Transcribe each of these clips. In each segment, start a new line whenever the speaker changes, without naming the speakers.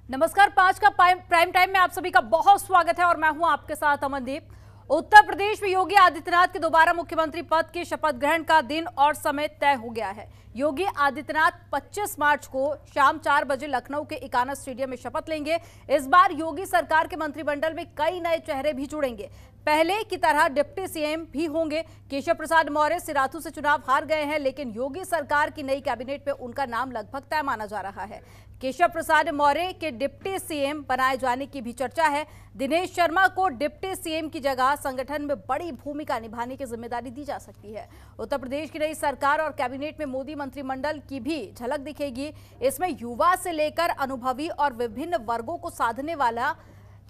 नमस्कार। 5 का prime time में आप सभी का बहुत स्वागत है और मैं हूं आपके साथ अमनदीप। उत्तर प्रदेश में योगी आदित्यनाथ के दोबारा मुख्यमंत्री पद के शपथ ग्रहण का दिन और समय तय हो गया है। योगी आदित्यनाथ 25 मार्च को शाम 4 बजे लखनऊ के इकाना स्टेडियम में शपथ लेंगे। इस बार योगी सरकार के मंत्रिमंडल में कई नए चेहरे भी जुड़ेंगे। पहले की तरह डिप्टी सीएम भी होंगे। केशव प्रसाद मौर्य सिराथू से चुनाव हार गए हैं, लेकिन योगी सरकार की नई कैबिनेट में उनका नाम लगभग तय माना जा रहा है। केशव प्रसाद मौर्य के डिप्टी सीएम बनाए जाने की भी चर्चा है। दिनेश शर्मा को डिप्टी सीएम की जगह संगठन में बड़ी भूमिका निभाने की जिम्मेदारी दी जा सकती है। उत्तर प्रदेश की नई सरकार और कैबिनेट में मोदी मंत्रिमंडल की भी झलक दिखेगी। इसमें युवा से लेकर अनुभवी और विभिन्न वर्गों को साधने वाला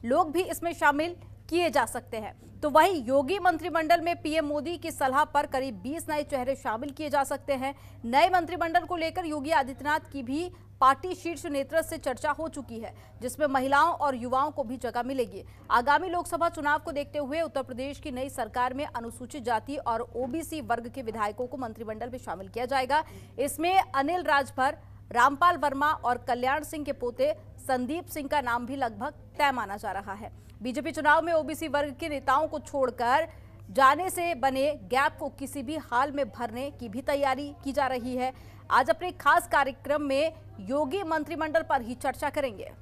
लोग भी इसमें शामिल किए जा सकते हैं। तो वहीं योगी मंत्रिमंडल में पीएम मोदी की सलाह पर करीब 20 नए चेहरे शामिल किए जा सकते हैं। नए मंत्रिमंडल को लेकर योगी आदित्यनाथ की भी पार्टी शीर्ष नेतृत्व से चर्चा हो चुकी है, जिसमें महिलाओं और युवाओं को भी जगह मिलेगी। आगामी लोकसभा चुनाव को देखते हुए उत्तर प्रदेश की नई सरकार में अनुसूचित जाति और ओबीसी वर्ग के विधायकों को मंत्रिमंडल में शामिल किया जाएगा। इसमें अनिल राजभर, रामपाल वर्मा और कल्याण सिंह के पोते संदीप सिंह का नाम भी लगभग तय माना जा रहा है। बीजेपी चुनाव में ओबीसी वर्ग के नेताओं को छोड़कर जाने से बने गैप को किसी भी हाल में भरने की भी तैयारी की जा रही है। आज अपने खास कार्यक्रम में योगी मंत्रिमंडल पर ही चर्चा करेंगे।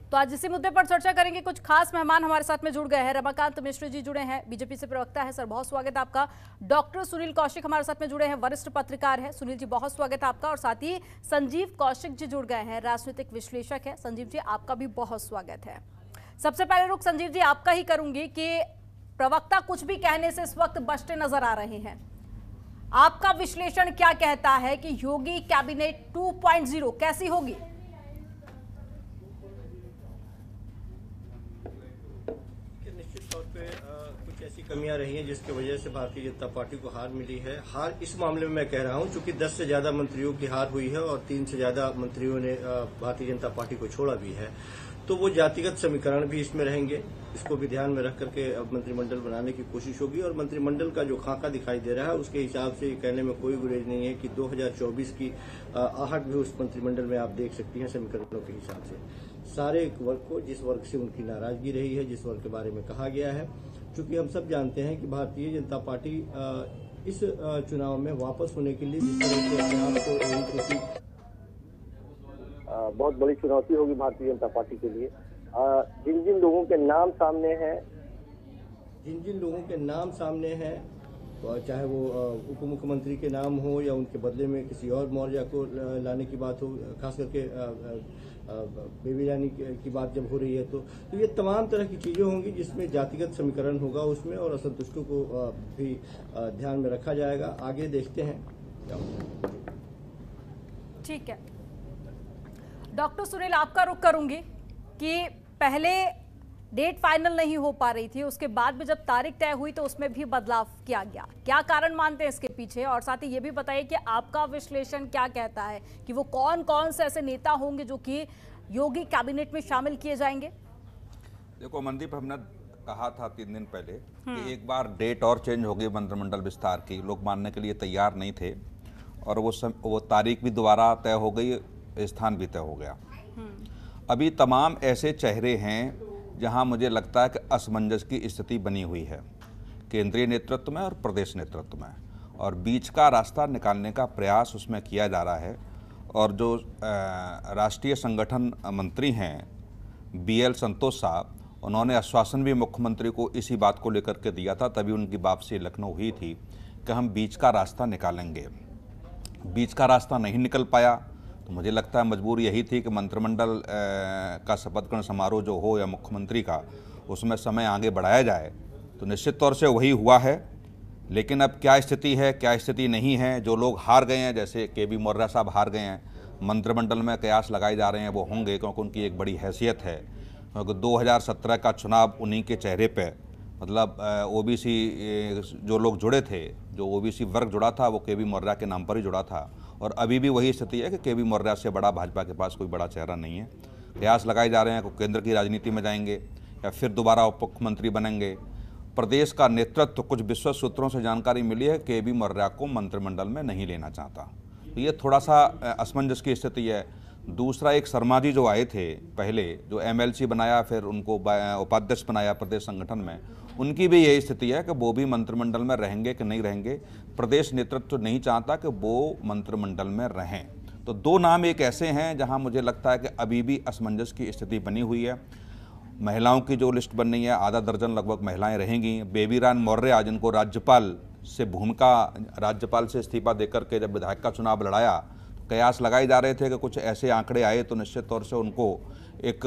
तो आज इसी मुद्दे पर चर्चा करेंगे। कुछ खास मेहमान हमारे साथ में जुड़ गए हैं। रमाकांत मिश्र जी जुड़े हैं, बीजेपी से प्रवक्ता है, सर बहुत स्वागत है आपका। डॉक्टर सुनील कौशिक हमारे साथ में जुड़े हैं, वरिष्ठ पत्रकार है, सुनील जी बहुत स्वागत है आपका। और साथ ही संजीव कौशिक जी जुड़ गए हैं, राजनीतिक विश्लेषक है। संजीव जी आपका भी बहुत स्वागत है। सबसे पहले रुख संजीव जी आपका ही करूंगी कि प्रवक्ता कुछ भी कहने से इस वक्त बचते नजर आ रहे हैं। आपका विश्लेषण क्या कहता है कि योगी कैबिनेट 2.0 कैसी होगी?
कुछ ऐसी कमियां रही हैं जिसकी वजह से भारतीय जनता पार्टी को हार मिली है। हार इस मामले में मैं कह रहा हूं चूंकि 10 से ज्यादा मंत्रियों की हार हुई है और 3 से ज्यादा मंत्रियों ने भारतीय जनता पार्टी को छोड़ा भी है, तो वो जातिगत समीकरण भी इसमें रहेंगे। इसको भी ध्यान में रख करके अब मंत्रिमंडल बनाने की कोशिश होगी। और मंत्रिमंडल का जो खाका दिखाई दे रहा है उसके हिसाब से ये कहने में कोई गुरेज नहीं है कि 2024 की आहट भी उस मंत्रिमंडल में आप देख सकती हैं समीकरणों के हिसाब से। सारे वर्ग को, जिस वर्ग से उनकी नाराजगी रही है, जिस वर्ग के बारे में कहा गया है, चूंकि हम सब जानते हैं कि भारतीय जनता पार्टी इस चुनाव में वापस होने के लिए जिस तरह से अपने आप को
बहुत बड़ी चुनौती होगी भारतीय जनता पार्टी के लिए। जिन जिन लोगों के नाम सामने हैं, चाहे वो उप मुख्यमंत्री के नाम हो या उनके बदले में किसी और मौर्य को लाने की बात हो, खास करके बेबी रानी की बात जब हो रही है, तो ये तमाम तरह की चीजें होंगी जिसमें जातिगत समीकरण होगा उसमें, और असंतुष्टों को भी ध्यान में रखा जाएगा। आगे देखते हैं।
ठीक है, डॉक्टर सुनील आपका रुख करूंगी कि पहले डेट फाइनल नहीं हो पा रही थी, उसके बाद में जब तारीख तय हुई तो उसमें भी बदलाव किया गया। क्या कारण मानते हैं इसके पीछे? और साथ ही ये भी बताइए कि आपका विश्लेषण क्या कहता है कि वो कौन कौन से ऐसे नेता होंगे जो कि योगी कैबिनेट में शामिल किए जाएंगे?
देखो मनदीप, हमने कहा था 3 दिन पहले कि एक बार डेट और चेंज हो गई मंत्रिमंडल विस्तार की, लोग मानने के लिए तैयार नहीं थे, और वो तारीख भी दोबारा तय हो गई, स्थान भी तय हो गया। अभी तमाम ऐसे चेहरे हैं जहां मुझे लगता है कि असमंजस की स्थिति बनी हुई है केंद्रीय नेतृत्व में और प्रदेश नेतृत्व में, और बीच का रास्ता निकालने का प्रयास उसमें किया जा रहा है। और जो राष्ट्रीय संगठन मंत्री हैं BL संतोष साहब, उन्होंने आश्वासन भी मुख्यमंत्री को इसी बात को लेकर के दिया था, तभी उनकी वापसी लखनऊ हुई थी कि हम बीच का रास्ता निकालेंगे। बीच का रास्ता नहीं निकल पाया, तो मुझे लगता है मजबूरी यही थी कि मंत्रिमंडल का शपथ ग्रहण समारोह जो हो या मुख्यमंत्री का, उसमें समय आगे बढ़ाया जाए। तो निश्चित तौर से वही हुआ है। लेकिन अब क्या स्थिति है, क्या स्थिति नहीं है, जो लोग हार गए हैं, जैसे KB मौर्य साहब हार गए हैं, मंत्रिमंडल में कयास लगाए जा रहे हैं वो होंगे, क्योंकि उनकी एक बड़ी हैसियत है। क्योंकि 2017 का चुनाव उन्हीं के चेहरे पे, मतलब OBC जो लोग जुड़े थे, जो OBC वर्ग जुड़ा था, वो KB मौर्य के नाम पर ही जुड़ा था। और अभी भी वही स्थिति है कि KB मौर्य से बड़ा भाजपा के पास कोई बड़ा चेहरा नहीं है। कयास लगाए जा रहे हैं कि केंद्र की राजनीति में जाएंगे या फिर दोबारा उप मुख्यमंत्री बनेंगे। प्रदेश का नेतृत्व, कुछ विश्वस्त सूत्रों से जानकारी मिली है, केबी मौर्य को मंत्रिमंडल में नहीं लेना चाहता। तो ये थोड़ा सा असमंजस की स्थिति है। दूसरा, एक शर्मा जी जो आए थे पहले, जो MLC बनाया, फिर उनको उपाध्यक्ष बनाया प्रदेश संगठन में, उनकी भी यही स्थिति है कि वो भी मंत्रिमंडल में रहेंगे कि नहीं रहेंगे। प्रदेश नेतृत्व नहीं चाहता कि वो मंत्रिमंडल में रहें। तो दो नाम एक ऐसे हैं जहां मुझे लगता है कि अभी भी असमंजस की स्थिति बनी हुई है। महिलाओं की जो लिस्ट बन रही है, आधा दर्जन लगभग महिलाएं रहेंगी। बेबी रानी मौर्य, आज इनको राज्यपाल से इस्तीफा देकर के जब विधायक का चुनाव लड़ाया, तो कयास लगाए जा रहे थे कि कुछ ऐसे आंकड़े आए तो निश्चित तौर से उनको एक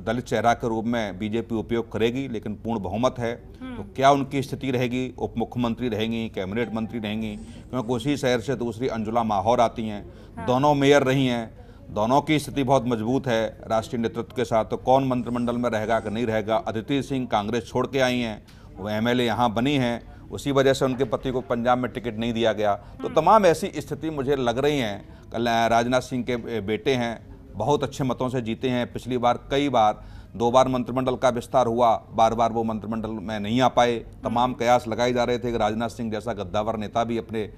दलित चेहरा के रूप में बीजेपी उपयोग करेगी, लेकिन पूर्ण बहुमत है। तो क्या उनकी स्थिति रहेगी? उप मुख्यमंत्री रहेंगी, कैबिनेट मंत्री रहेंगी, क्योंकि उसी शहर से दूसरी अंजुला माहौर आती हैं। दोनों मेयर रही हैं, दोनों की स्थिति बहुत मजबूत है राष्ट्रीय नेतृत्व के साथ। तो कौन मंत्रिमंडल में रहेगा कि नहीं रहेगा? अदिति सिंह कांग्रेस छोड़ के आई हैं, वो MLA यहाँ बनी हैं, उसी वजह से उनके पति को पंजाब में टिकट नहीं दिया गया। तो तमाम ऐसी स्थिति मुझे लग रही हैं। कल राजनाथ सिंह के बेटे हैं, बहुत अच्छे मतों से जीते हैं। पिछली बार कई बार, 2 बार मंत्रिमंडल का विस्तार हुआ, बार बार वो मंत्रिमंडल में नहीं आ पाए। तमाम कयास लगाए जा रहे थे कि राजनाथ सिंह जैसा गद्दावर नेता भी अपने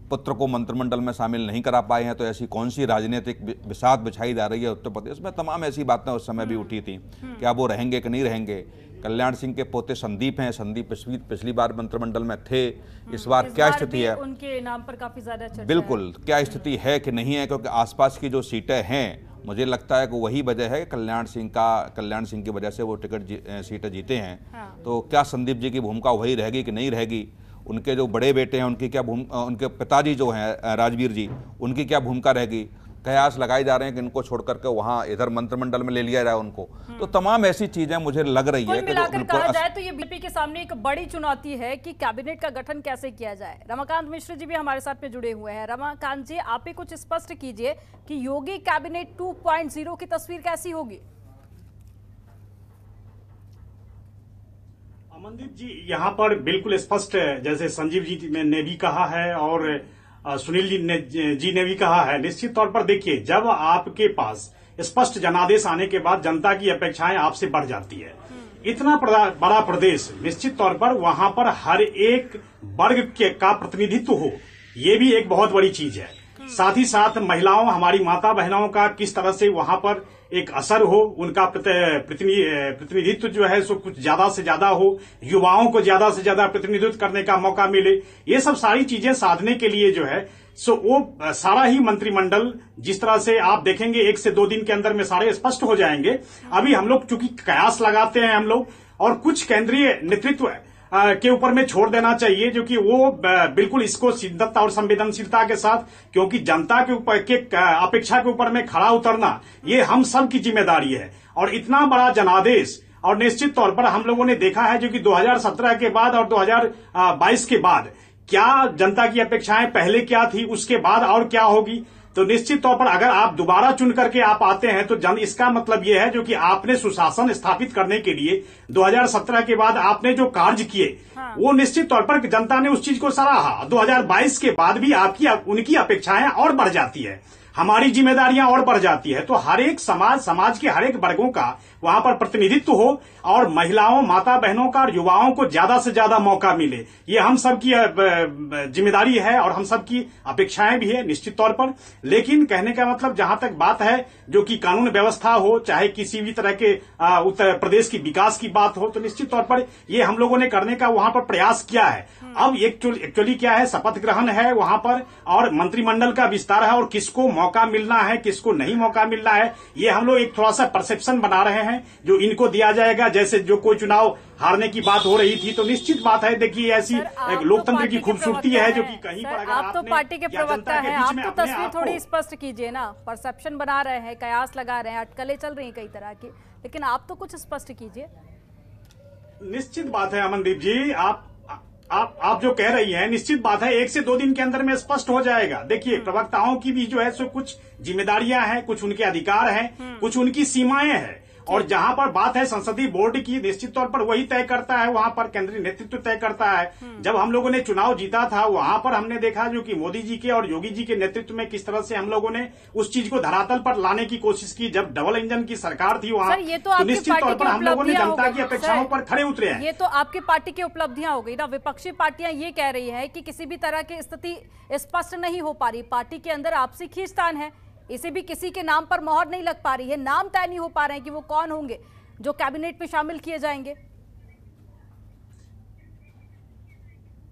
पुत्र को मंत्रिमंडल में शामिल नहीं करा पाए हैं। तो ऐसी कौन सी राजनीतिक बिसात बिछाई जा रही है उत्तर प्रदेश में? तमाम ऐसी बातें उस समय भी उठी थी, क्या वो रहेंगे कि नहीं रहेंगे। कल्याण सिंह के पोते संदीप हैं, संदीप पिछली बार मंत्रिमंडल में थे, इस बार क्या स्थिति है?
उनके नाम पर काफी ज्यादा चर्चा
बिल्कुल, क्या स्थिति है कि नहीं है? क्योंकि आसपास की जो सीटें हैं, मुझे लगता है कि वही वजह है, कल्याण सिंह की वजह से वो सीटें जीते हैं। तो क्या संदीप जी की भूमिका वही रहेगी कि नहीं रहेगी? उनके जो बड़े बेटे हैं, उनकी क्या भूमिका, उनके पिताजी जो हैं राजवीर जी, उनकी क्या भूमिका रहेगी? कयास लगाए जा रहे हैं कि इनको छोड़ करके वहाँ इधर मंत्रिमंडल में ले लिया जाए उनको। तो तमाम ऐसी चीजें मुझे लग रही है कि
मिलाकर कहा जाए तो ये बीजेपी के सामने एक बड़ी चुनौती है कि कैबिनेट का गठन कैसे किया जाए। रमाकांत मिश्र जी भी हमारे साथ में जुड़े हुए हैं। रमाकांत जी, आप ही कुछ स्पष्ट कीजिए कि योगी कैबिनेट 2.0 की तस्वीर कैसी होगी?
अमनदीप जी, यहाँ पर बिल्कुल स्पष्ट है, जैसे संजीव जी ने भी कहा है और सुनील जी ने भी कहा है। निश्चित तौर पर देखिए, जब आपके पास स्पष्ट जनादेश आने के बाद जनता की अपेक्षाएं आपसे बढ़ जाती है। इतना बड़ा प्रदेश, निश्चित तौर पर वहां पर हर एक वर्ग का प्रतिनिधित्व हो, ये भी एक बहुत बड़ी चीज है। साथ ही साथ महिलाओं, हमारी माता बहनों का किस तरह से वहां पर एक असर हो, उनका प्रतिनिधित्व जो है सो कुछ ज्यादा से ज्यादा हो, युवाओं को ज्यादा से ज्यादा प्रतिनिधित्व करने का मौका मिले, ये सब सारी चीजें साधने के लिए जो है सो वो सारा ही मंत्रिमंडल, जिस तरह से आप देखेंगे 1 से 2 दिन के अंदर में सारे स्पष्ट हो जाएंगे। अभी हम लोग चूंकि कयास लगाते हैं हम लोग, और कुछ केंद्रीय नेतृत्व के ऊपर में छोड़ देना चाहिए, जो कि वो बिल्कुल इसको शिद्दत और संवेदनशीलता के साथ, क्योंकि जनता के ऊपर के अपेक्षा के ऊपर में खड़ा उतरना ये हम सब की जिम्मेदारी है। और इतना बड़ा जनादेश, और निश्चित तौर पर हम लोगों ने देखा है जो कि 2017 के बाद और 2022 के बाद क्या जनता की अपेक्षाएं पहले क्या थी, उसके बाद और क्या होगी। तो निश्चित तौर पर अगर आप दोबारा चुन करके आप आते हैं तो इसका मतलब यह है जो कि आपने सुशासन स्थापित करने के लिए 2017 के बाद आपने जो कार्य किए, वो निश्चित तौर पर जनता ने उस चीज को सराहा। 2022 के बाद भी उनकी अपेक्षाएं और बढ़ जाती है, हमारी जिम्मेदारियां और बढ़ जाती है। तो हर एक समाज के हर एक वर्गों का वहां पर प्रतिनिधित्व हो, और महिलाओं, माता बहनों का और युवाओं को ज्यादा से ज्यादा मौका मिले, ये हम सब की जिम्मेदारी है और हम सब की अपेक्षाएं भी है निश्चित तौर पर। लेकिन कहने का मतलब, जहां तक बात है जो कि कानून व्यवस्था हो, चाहे किसी भी तरह के उत्तर प्रदेश की विकास की बात हो, तो निश्चित तौर पर ये हम लोगों ने करने का वहां पर प्रयास किया है। अब एक्चुअली क्या है, शपथ ग्रहण है वहां पर, और मंत्रिमंडल का विस्तार है, और किसको मौका मिलना है, किसको नहीं मौका मिलना है, ये हम लोग एक थोड़ा सा परसेप्शन बना रहे हैं जो इनको दिया जाएगा। जैसे जो कोई चुनाव हारने की बात हो रही थी, तो निश्चित बात है, देखिए ऐसी एक लोकतंत्र की खूबसूरती है जो कि कहीं पर अगर
आप तो पार्टी के प्रवक्ता हैं, आप तो तस्वीर थोड़ी स्पष्ट कीजिए ना। परसेप्शन बना रहे हैं, कयास लगा रहे हैं, अटकलें चल रही हैं कई तरह की, लेकिन आप तो कुछ स्पष्ट कीजिए।
निश्चित बात है अमनदीप जी, आप जो कह रही हैं, निश्चित बात है 1 से 2 दिन के अंदर में स्पष्ट हो जाएगा। देखिए, प्रवक्ताओं की भी जो है सो कुछ जिम्मेदारियां हैं, कुछ उनके अधिकार हैं, कुछ उनकी सीमाएं हैं, और जहां पर बात है संसदीय बोर्ड की, निश्चित तौर पर वही तय करता है, वहां पर केंद्रीय नेतृत्व तय करता है। जब हम लोगों ने चुनाव जीता था वहां पर हमने देखा जो कि मोदी जी के और योगी जी के नेतृत्व में किस तरह से हम लोगों ने उस चीज को धरातल पर लाने की कोशिश की। जब डबल इंजन की सरकार थी वहां, तो निश्चित तौर पर हम लोगों ने जनता की अपेक्षाओं पर खड़े उतरे हैं।
ये तो आपकी पार्टी की उपलब्धियां हो गई ना। विपक्षी पार्टियां ये कह रही है कि किसी भी तरह की स्थिति स्पष्ट नहीं हो पा रही, पार्टी के अंदर आपसी खींचतान है, इसे भी किसी के नाम पर मोहर नहीं लग पा रही है, नाम तय नहीं हो पा रहे हैं कि वो कौन होंगे जो कैबिनेट में शामिल किए जाएंगे।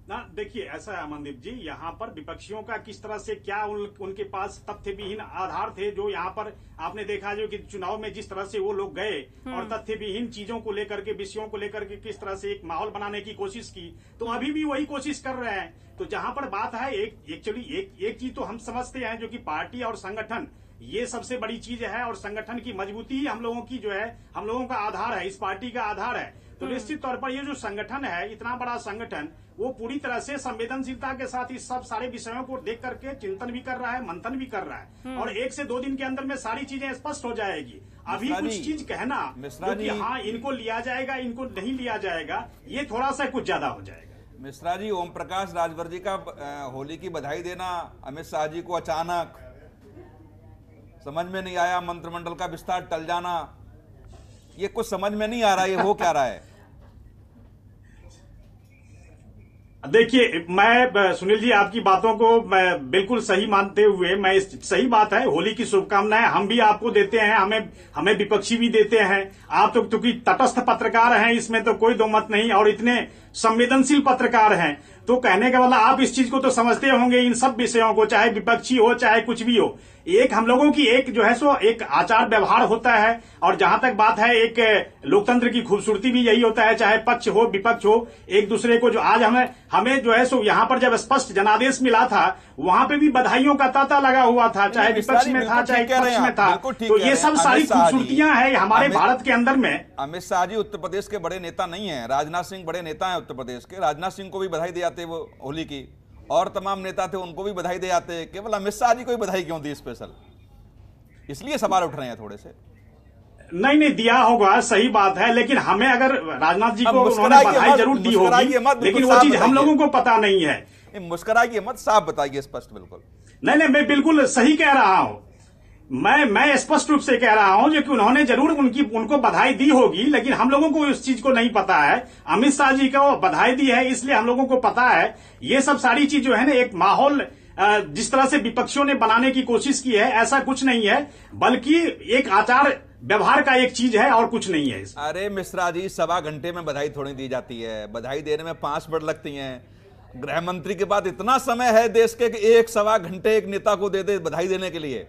ना देखिए, ऐसा है अमनदीप जी, यहाँ पर विपक्षियों का किस तरह से क्या उनके पास तथ्य विहीन आधार थे, जो यहाँ पर आपने देखा जो कि चुनाव में जिस तरह से वो लोग गए और तथ्य विहीन चीजों को लेकर के, विषयों को लेकर के किस तरह से एक माहौल बनाने की कोशिश की, तो अभी भी वही कोशिश कर रहे हैं। तो जहां पर बात है, एक चीज तो हम समझते हैं जो कि पार्टी और संगठन ये सबसे बड़ी चीज है, और संगठन की मजबूती ही हम लोगों की जो है, हम लोगों का आधार है, इस पार्टी का आधार है। तो निश्चित तौर पर ये जो संगठन है, इतना बड़ा संगठन, वो पूरी तरह से संवेदनशीलता के साथ इस सब सारे विषयों को देख करके चिंतन भी कर रहा है, मंथन भी कर रहा है, और 1 से 2 दिन के अंदर में सारी चीजें स्पष्ट हो जाएगी। अभी कुछ चीज कहना कि हाँ इनको लिया जाएगा, इनको नहीं लिया जाएगा, ये थोड़ा सा कुछ ज्यादा हो जाएगा।
मिश्रा जी, ओम प्रकाश राजभर जी का होली की बधाई देना अमित शाह जी को अचानक समझ में नहीं आया, मंत्रिमंडल का विस्तार टल जाना, ये कुछ समझ में नहीं आ रहा, ये हो क्या रहा है?
देखिए, मैं सुनील जी आपकी बातों को मैं बिल्कुल सही मानते हुए, मैं सही बात है, होली की शुभकामनाएं हम भी आपको देते हैं, हमें विपक्षी भी देते हैं। आप तो क्योंकि तटस्थ पत्रकार हैं, इसमें तो कोई दो मत नहीं, और इतने संवेदनशील पत्रकार हैं, तो कहने का मतलब आप इस चीज को तो समझते होंगे, इन सब विषयों को, चाहे विपक्षी हो चाहे कुछ भी हो, एक हम लोगों की एक जो है सो एक आचार व्यवहार होता है। और जहां तक बात है, एक लोकतंत्र की खूबसूरती भी यही होता है, चाहे पक्ष हो विपक्ष हो, एक दूसरे को जो आज हमें जो है सो यहाँ पर जब स्पष्ट जनादेश मिला था, वहां पे भी बधाइयों का तांता लगा हुआ था, चाहे विपक्ष में था चाहे पक्ष में था। तो ये सब सारी खूबसूरतियां हैं हमारे भारत के अंदर में।
अमित शाह जी उत्तर प्रदेश के बड़े नेता नहीं है, राजनाथ सिंह बड़े नेता है उत्तर प्रदेश के, राजनाथ सिंह को भी बधाई दे जाते वो होली की, और तमाम नेता थे उनको भी बधाई दे जाते, केवल अमित शाह जी को ही बधाई क्यों दी स्पेशल? इसलिए सवाल उठ रहे हैं थोड़े से।
नहीं दिया होगा, सही बात है, लेकिन हमें अगर राजनाथ जी को उन्होंने बधाई जरूर दी होगी, लेकिन वो चीज हम लोगों को पता नहीं है।
मुस्कुराइए मत, साफ बताइए स्पष्ट। बिल्कुल
नहीं, मैं बिल्कुल सही कह रहा हूं, मैं स्पष्ट रूप से कह रहा हूं जो कि उन्होंने जरूर उनको बधाई दी होगी, लेकिन हम लोगों को उस चीज को नहीं पता है। अमित शाह जी को बधाई दी है, इसलिए हम लोगों को पता है। ये सब सारी चीज जो है ना, एक माहौल जिस तरह से विपक्षियों ने बनाने की कोशिश की है, ऐसा कुछ नहीं है, बल्कि एक आचार व्यवहार का एक चीज है और कुछ नहीं है।
अरे मिश्रा जी, 1.25 घंटे में बधाई थोड़ी दी जाती है, बधाई देने में 5 मिनट लगती हैं। गृह मंत्री के बाद इतना समय है देश के कि 1.25 घंटे एक नेता को दे बधाई देने के लिए।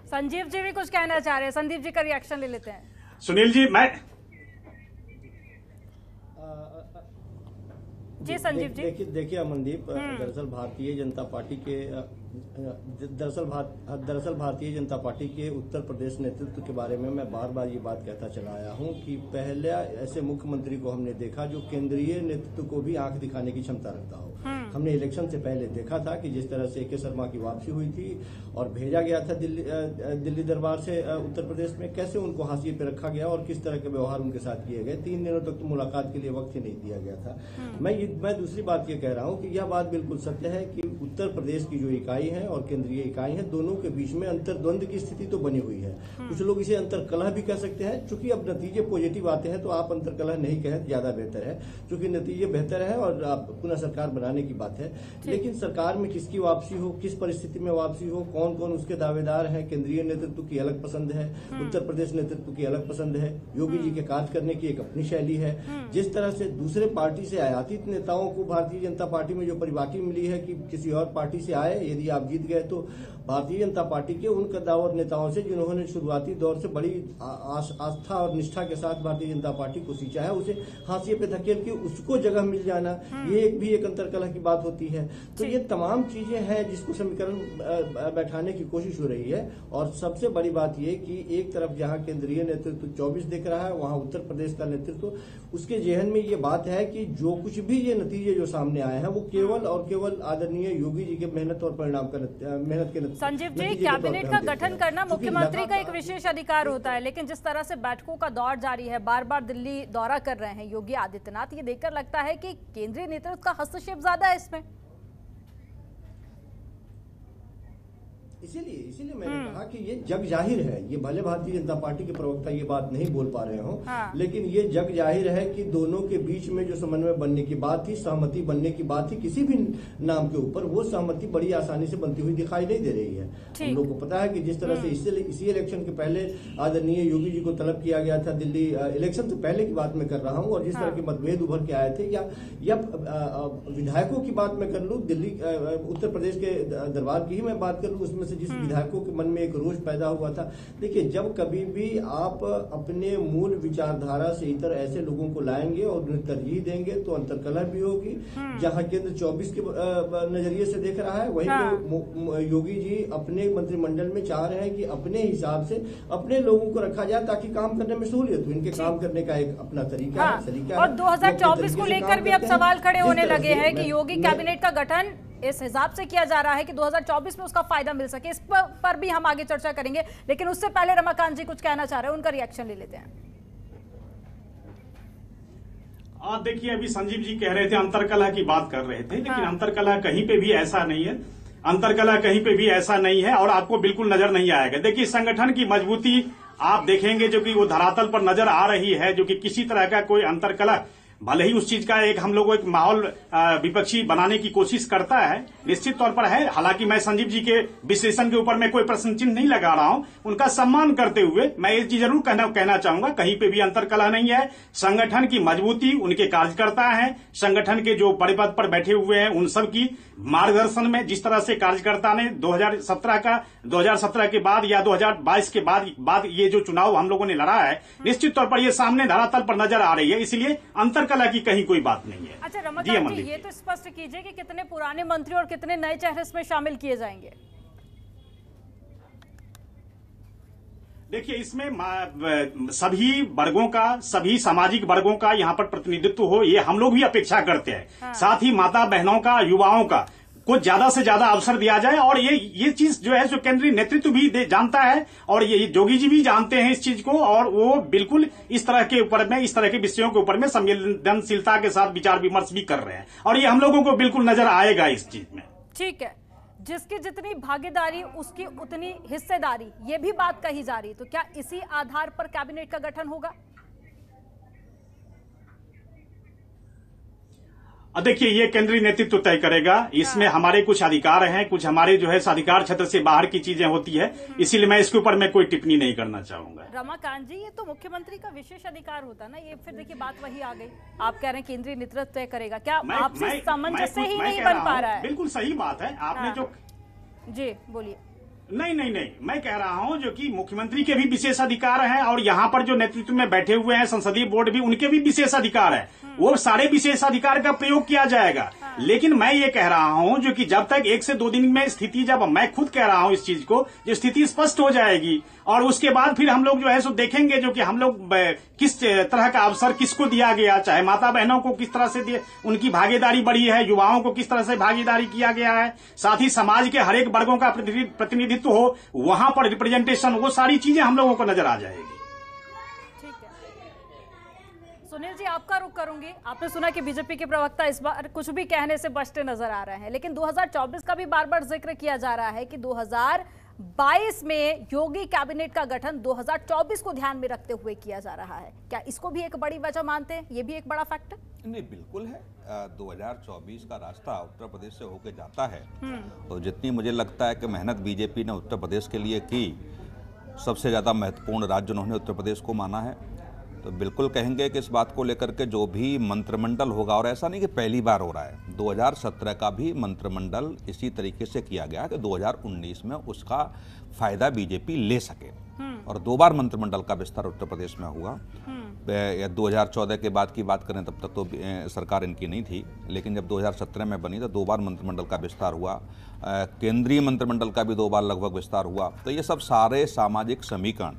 संजीव जी भी कुछ कहना चाह रहे हैं, संदीप जी का रिएक्शन ले लेते हैं।
सुनील जी, मैं
जी संजीव जी
देखिए अमनदीप, दरअसल भारतीय जनता पार्टी के उत्तर प्रदेश नेतृत्व के बारे में मैं बार बार ये बात कहता चला आया हूं कि पहले ऐसे मुख्यमंत्री को हमने देखा जो केंद्रीय नेतृत्व को भी आंख दिखाने की क्षमता रखता हो। हमने इलेक्शन से पहले देखा था कि जिस तरह से के शर्मा की वापसी हुई थी और भेजा गया था दिल्ली दरबार से उत्तर प्रदेश में, कैसे उनको हाशिए पे रखा गया और किस तरह के व्यवहार उनके साथ किए गए। 3 दिनों तक तो मुलाकात के लिए वक्त ही नहीं दिया गया था। मैं दूसरी बात ये कह रहा हूँ कि यह बात बिल्कुल सत्य है कि उत्तर प्रदेश की जो इकाई है और केंद्रीय इकाई है, दोनों के बीच में अंतर्द्वंद की स्थिति तो बनी हुई है। कुछ लोग इसे अंतरकलह भी कह सकते हैं। चूंकि अब नतीजे पॉजिटिव आते हैं तो आप अंतरकलह नहीं कहें, ज्यादा बेहतर है, क्योंकि नतीजे बेहतर है और आप पुनः सरकार बनाने की बात है। लेकिन सरकार में किसकी वापसी हो, किस परिस्थिति में वापसी हो, कौन कौन उसके दावेदार हैं, केंद्रीय नेतृत्व की अलग पसंद है, उत्तर प्रदेश नेतृत्व की अलग पसंद है, योगी जी के कार्य करने की एक अपनी शैली है। जिस तरह से दूसरे पार्टी से आयातित नेताओं को भारतीय जनता पार्टी में जो परिपाटी मिली है कि किसी और पार्टी से आए, यदि आप जीत गए तो भारतीय जनता पार्टी के उन कद्दावर नेताओं से जिन्होंने शुरुआती दौर से बड़ी आस्था और निष्ठा के साथ भारतीय जनता पार्टी को सींचा है, उसे हाशिए पे धकेल के उसको जगह मिल जाना, ये भी एक अंतरकलह की बात होती है। तो ये तमाम चीजें हैं जिसको समीकरण बैठाने की कोशिश हो रही है। और सबसे बड़ी बात ये कि एक तरफ जहां केंद्रीय नेतृत्व 24 दिख रहा है, वहां उत्तर प्रदेश का नेतृत्व, उसके जेहन में ये बात है कि जो कुछ भी ये नतीजे जो सामने आए हैं वो केवल और केवल आदरणीय योगी जी के मेहनत और परिणाम परिणाम का मेहनत के
संजीव जी, कैबिनेट का गठन करना मुख्यमंत्री का एक विशेष अधिकार होता है, लेकिन जिस तरह से बैठकों का दौर जारी है, बार बार दिल्ली दौरा कर रहे हैं योगी आदित्यनाथ, ये देखकर लगता है कि केंद्रीय नेतृत्व का हस्तक्षेप ज्यादा है इसमें।
इसीलिए मैंने कहा कि ये जग जाहिर है, ये भले भारतीय जनता पार्टी के प्रवक्ता ये बात नहीं बोल पा रहे हो, लेकिन ये जग जाहिर है कि दोनों के बीच में जो समन्वय बनने की बात थी, सहमति बनने की बात थी किसी भी नाम के ऊपर, वो सहमति बड़ी आसानी से बनती हुई दिखाई नहीं दे रही है। हम लोग को पता है कि जिस तरह से इसी इलेक्शन के पहले आदरणीय योगी जी को तलब किया गया था दिल्ली, इलेक्शन से पहले की बात मैं कर रहा हूँ, और जिस तरह के मतभेद उभर के आए थे, या विधायकों की बात मैं कर लूँ, दिल्ली उत्तर प्रदेश के दरबार की ही मैं बात कर लूँ, उसमें जिस विधायकों के मन में एक रोष पैदा हुआ था। देखिए, जब कभी भी आप अपने मूल विचारधारा से इतर ऐसे लोगों को लाएंगे और उन्हें तरजीह देंगे तो अंतर्कलह भी होगी। जहां केंद्र 24 के नजरिए से देख रहा है, वहीं योगी जी अपने मंत्रिमंडल में चाह रहे हैं कि अपने हिसाब से अपने लोगों को रखा जाए ताकि काम करने में सहूलियत हो। इनके काम करने का एक अपना तरीका है।
और 2024 को लेकर भी अब सवाल खड़े होने लगे हैं कि योगी कैबिनेट का गठन इस हिसाब से किया जा रहा है कि 2024 में उसका फायदा मिल सके। इस पर भी हम आगे चर्चा करेंगे, लेकिन उससे पहले रमाकांत जी कुछ कहना चाह रहे हैं, उनका रिएक्शन ले लेते हैं।
देखिए, अभी संजीव जी कह रहे थे अंतरकलह की बात कर रहे थे, लेकिन अंतरकलह कहीं पे भी ऐसा नहीं है, अंतरकलह कहीं पे भी ऐसा नहीं है और आपको बिल्कुल नजर नहीं आएगा। देखिए, संगठन की मजबूती आप देखेंगे जो कि वो धरातल पर नजर आ रही है, जो कि किसी तरह का कोई अंतरकलह, भले ही उस चीज का एक हम लोग एक माहौल विपक्षी बनाने की कोशिश करता है, निश्चित तौर पर है। हालांकि मैं संजीव जी के विश्लेषण के ऊपर मैं कोई प्रश्न चिन्ह नहीं लगा रहा हूं, उनका सम्मान करते हुए मैं ये चीज जरूर कहना चाहूंगा, कहीं पे भी अंतरकलह नहीं है। संगठन की मजबूती उनके कार्यकर्ता है, संगठन के जो बड़े पद पर बैठे हुए हैं उन सब की मार्गदर्शन में जिस तरह से कार्यकर्ता ने 2017 के बाद या 2022 के बाद ये जो चुनाव हम लोगों ने लड़ा है, निश्चित तौर पर ये सामने धरातल पर नजर आ रही है, इसलिए अंतरकलह की कहीं कोई बात नहीं है।
अच्छा रमाकांत जी, ये तो स्पष्ट कीजिए कि कितने पुराने मंत्री और कितने नए चेहरे इसमें शामिल किए जाएंगे?
देखिए, इसमें सभी वर्गों का, सभी सामाजिक वर्गों का यहाँ पर प्रतिनिधित्व हो, ये हम लोग भी अपेक्षा करते हैं। साथ ही माता बहनों का, युवाओं का को ज्यादा से ज्यादा अवसर दिया जाए, और ये चीज जो है जो केंद्रीय नेतृत्व भी जानता है और ये योगी जी भी जानते हैं इस चीज को, और वो बिल्कुल इस तरह के ऊपर में, इस तरह के विषयों के ऊपर में संवेदनशीलता के साथ विचार विमर्श भी कर रहे हैं, और ये हम लोगों को बिल्कुल नजर आएगा इस चीज में।
ठीक है, जिसकी जितनी भागीदारी उसकी उतनी हिस्सेदारी, ये भी बात कही जा रही है, तो क्या इसी आधार पर कैबिनेट का गठन होगा?
देखिए, ये केंद्रीय नेतृत्व तय करेगा, इसमें हमारे कुछ अधिकार हैं, कुछ हमारे जो है अधिकार क्षेत्र से बाहर की चीजें होती है, इसीलिए मैं इसके ऊपर मैं कोई टिप्पणी नहीं करना चाहूंगा।
रमाकांत जी, ये तो मुख्यमंत्री का विशेष अधिकार होता ना, ये फिर देखिए बात वही आ गई, आप कह रहे हैं केंद्रीय नेतृत्व तय करेगा, क्या आपसे सामंजस्य ही नहीं बन पा रहा है?
बिल्कुल सही बात है आपने जो
जी बोलिए।
नहीं, मैं कह रहा हूं जो कि मुख्यमंत्री के भी विशेष अधिकार हैं, और यहाँ पर जो नेतृत्व में बैठे हुए हैं संसदीय बोर्ड भी, उनके भी विशेष अधिकार है, वो सारे विशेष अधिकार का प्रयोग किया जाएगा। लेकिन मैं ये कह रहा हूं जो कि जब तक 1 से 2 दिन में स्थिति, जब मैं खुद कह रहा हूं इस चीज को, जो स्थिति स्पष्ट हो जाएगी, और उसके बाद फिर हम लोग जो है सो देखेंगे जो कि हम लोग किस तरह का अवसर किसको दिया गया, चाहे माता बहनों को किस तरह से उनकी भागीदारी बढ़ी है, युवाओं को किस तरह से भागीदारी किया गया है, साथ ही समाज के हर एक वर्गों का प्रतिनिधित्व हो, वहां पर रिप्रेजेंटेशन, वो सारी चीजें हम लोगों को नजर आ जाएगी।
सुनील जी, आपका रुख करूंगी। आपने सुना कि बीजेपी के प्रवक्ता इस बार कुछ भी कहने से बचते नजर आ रहे हैं, लेकिन 2024 का भी बार बार जिक्र किया जा रहा है कि 2022 में योगी कैबिनेट का गठन 2024 को ध्यान में रखते हुए किया जा रहा है। क्या इसको भी एक बड़ी वजह मानते हैं? ये भी एक बड़ा फैक्टर?
नहीं, बिल्कुल है। 2024 का रास्ता उत्तर प्रदेश से होके जाता है, तो जितनी मुझे लगता है कि मेहनत बीजेपी ने उत्तर प्रदेश के लिए की, सबसे ज़्यादा महत्वपूर्ण राज्य उन्होंने उत्तर प्रदेश को माना है, तो बिल्कुल कहेंगे कि इस बात को लेकर के जो भी मंत्रिमंडल होगा, और ऐसा नहीं कि पहली बार हो रहा है, 2017 का भी मंत्रिमंडल इसी तरीके से किया गया कि 2019 में उसका फायदा बीजेपी ले सके, और 2 बार मंत्रिमंडल का विस्तार उत्तर प्रदेश में हुआ। 2014 के बाद की बात करें तब तक तो सरकार इनकी नहीं थी, लेकिन जब 2017 में बनी तो 2 बार मंत्रिमंडल का विस्तार हुआ, केंद्रीय मंत्रिमंडल का भी 2 बार लगभग विस्तार हुआ। तो ये सब सारे सामाजिक समीकरण,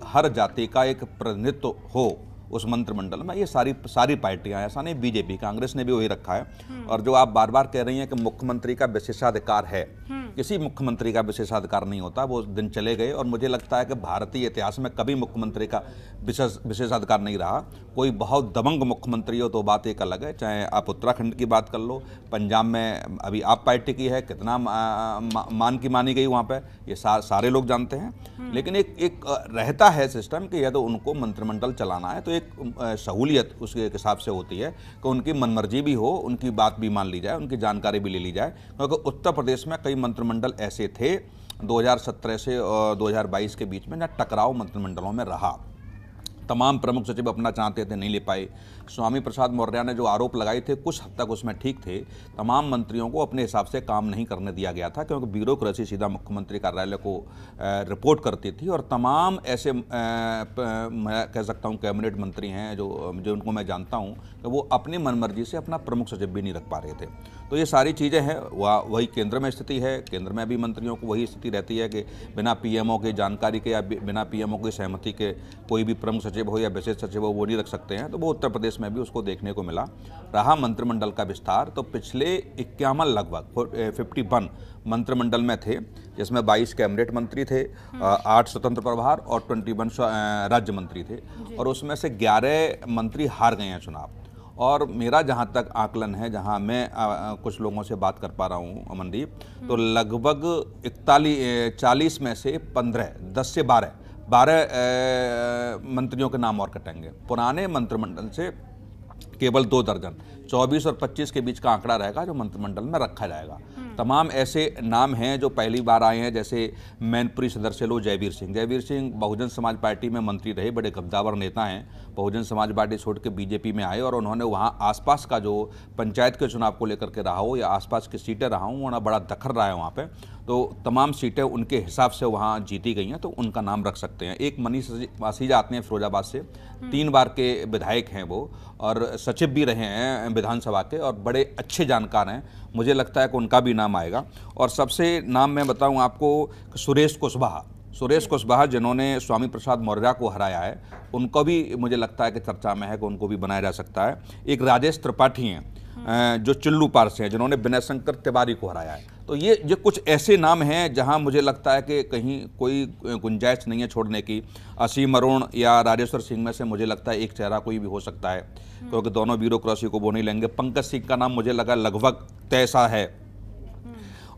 हर जाति का एक प्रतिनिधित्व हो उस मंत्रिमंडल में, ये सारी पार्टियां, ऐसा नहीं बीजेपी, कांग्रेस ने भी वही रखा है। और जो आप बार बार कह रही हैं कि मुख्यमंत्री का विशेषाधिकार है, किसी मुख्यमंत्री का विशेषाधिकार नहीं होता, वो दिन चले गए। और मुझे लगता है कि भारतीय इतिहास में कभी मुख्यमंत्री का विशेषाधिकार नहीं रहा। कोई बहुत दबंग मुख्यमंत्री हो तो बात एक अलग है, चाहे आप उत्तराखंड की बात कर लो, पंजाब में अभी आप पार्टी की है, कितना मान की मानी गई वहाँ पे, ये सारे लोग जानते हैं। लेकिन एक रहता है सिस्टम कि यदि उनको मंत्रिमंडल चलाना है तो एक सहूलियत उसके हिसाब से होती है कि उनकी मनमर्जी भी हो, उनकी बात भी मान ली जाए, उनकी जानकारी भी ले ली जाए। क्योंकि उत्तर प्रदेश में कई मंत्रिमंडल ऐसे थे 2017 से 2022 के बीच में जहाँ टकराव मंत्रिमंडलों में रहा। तमाम प्रमुख सचिव अपना चाहते थे, नहीं ले पाए। स्वामी प्रसाद मौर्य ने जो आरोप लगाए थे कुछ हद तक उसमें ठीक थे। तमाम मंत्रियों को अपने हिसाब से काम नहीं करने दिया गया था, क्योंकि ब्यूरोक्रेसी सीधा मुख्यमंत्री कार्यालय को रिपोर्ट करती थी। और तमाम ऐसे मैं कह सकता हूं कैबिनेट मंत्री हैं जो उनको मैं जानता हूं कि वो अपनी मनमर्जी से अपना प्रमुख सचिव भी नहीं रख पा रहे थे। तो ये सारी चीज़ें हैं, वही केंद्र में स्थिति है। केंद्र में भी मंत्रियों को वही स्थिति रहती है कि बिना पीएमओ की जानकारी के या बिना पीएमओ की सहमति के कोई भी प्रमुख सचिव हो या विशेष सचिव हो वो नहीं रख सकते हैं। तो वो उत्तर प्रदेश में भी उसको देखने को मिला। रहा मंत्रिमंडल का विस्तार, तो पिछले 51 लगभग 51 मंत्रिमंडल में थे, जिसमें 22 कैबिनेट मंत्री थे, 8 स्वतंत्र प्रभार और 21 राज्य मंत्री थे। और उसमें से 11 मंत्री हार गए हैं चुनाव। और मेरा जहाँ तक आकलन है, जहाँ मैं कुछ लोगों से बात कर पा रहा हूँ अमनदीप, तो लगभग 40 में से 15, 10 से 12 मंत्रियों के नाम और कटेंगे। पुराने मंत्रिमंडल से केवल 2 दर्जन, 24 और 25 के बीच का आंकड़ा रहेगा जो मंत्रिमंडल में रखा जाएगा। तमाम ऐसे नाम हैं जो पहली बार आए हैं, जैसे मैनपुरी सदस्य लो जयवीर सिंह बहुजन समाज पार्टी में मंत्री रहे, बड़े कद्दावर नेता हैं। बहुजन समाज पार्टी छोड़ के बीजेपी में आए और उन्होंने वहाँ आसपास का जो पंचायत के चुनाव को लेकर के रहा हो या आसपास की सीटें रहा हो, उन्होंने बड़ा दखल रहा है वहाँ पे। तो तमाम सीटें उनके हिसाब से वहाँ जीती गई हैं, तो उनका नाम रख सकते हैं। एक मनीष मासीजा आते हैं फिरोजाबाद से, 3 बार के विधायक हैं वो, और सचिव भी रहे हैं विधानसभा के, और बड़े अच्छे जानकार हैं। मुझे लगता है कि उनका भी नाम आएगा। और सबसे नाम मैं बताऊं आपको, सुरेश कुशवाहा जिन्होंने स्वामी प्रसाद मौर्य को हराया है, उनको भी मुझे लगता है कि चर्चा में है कि उनको भी बनाया जा सकता है। एक राजेश त्रिपाठी हैं जो चिल्लू पार से हैं, जिन्होंने विनय शंकर तिवारी को हराया है। तो ये कुछ ऐसे नाम हैं जहां मुझे लगता है कि कहीं कोई गुंजाइश नहीं है छोड़ने की। असीम अरुण या राजेश्वर सिंह में से मुझे लगता है एक चेहरा कोई भी हो सकता है, क्योंकि दोनों ब्यूरोक्रेसी को वो नहीं लेंगे। पंकज सिंह का नाम मुझे लगा लगभग तय सा है।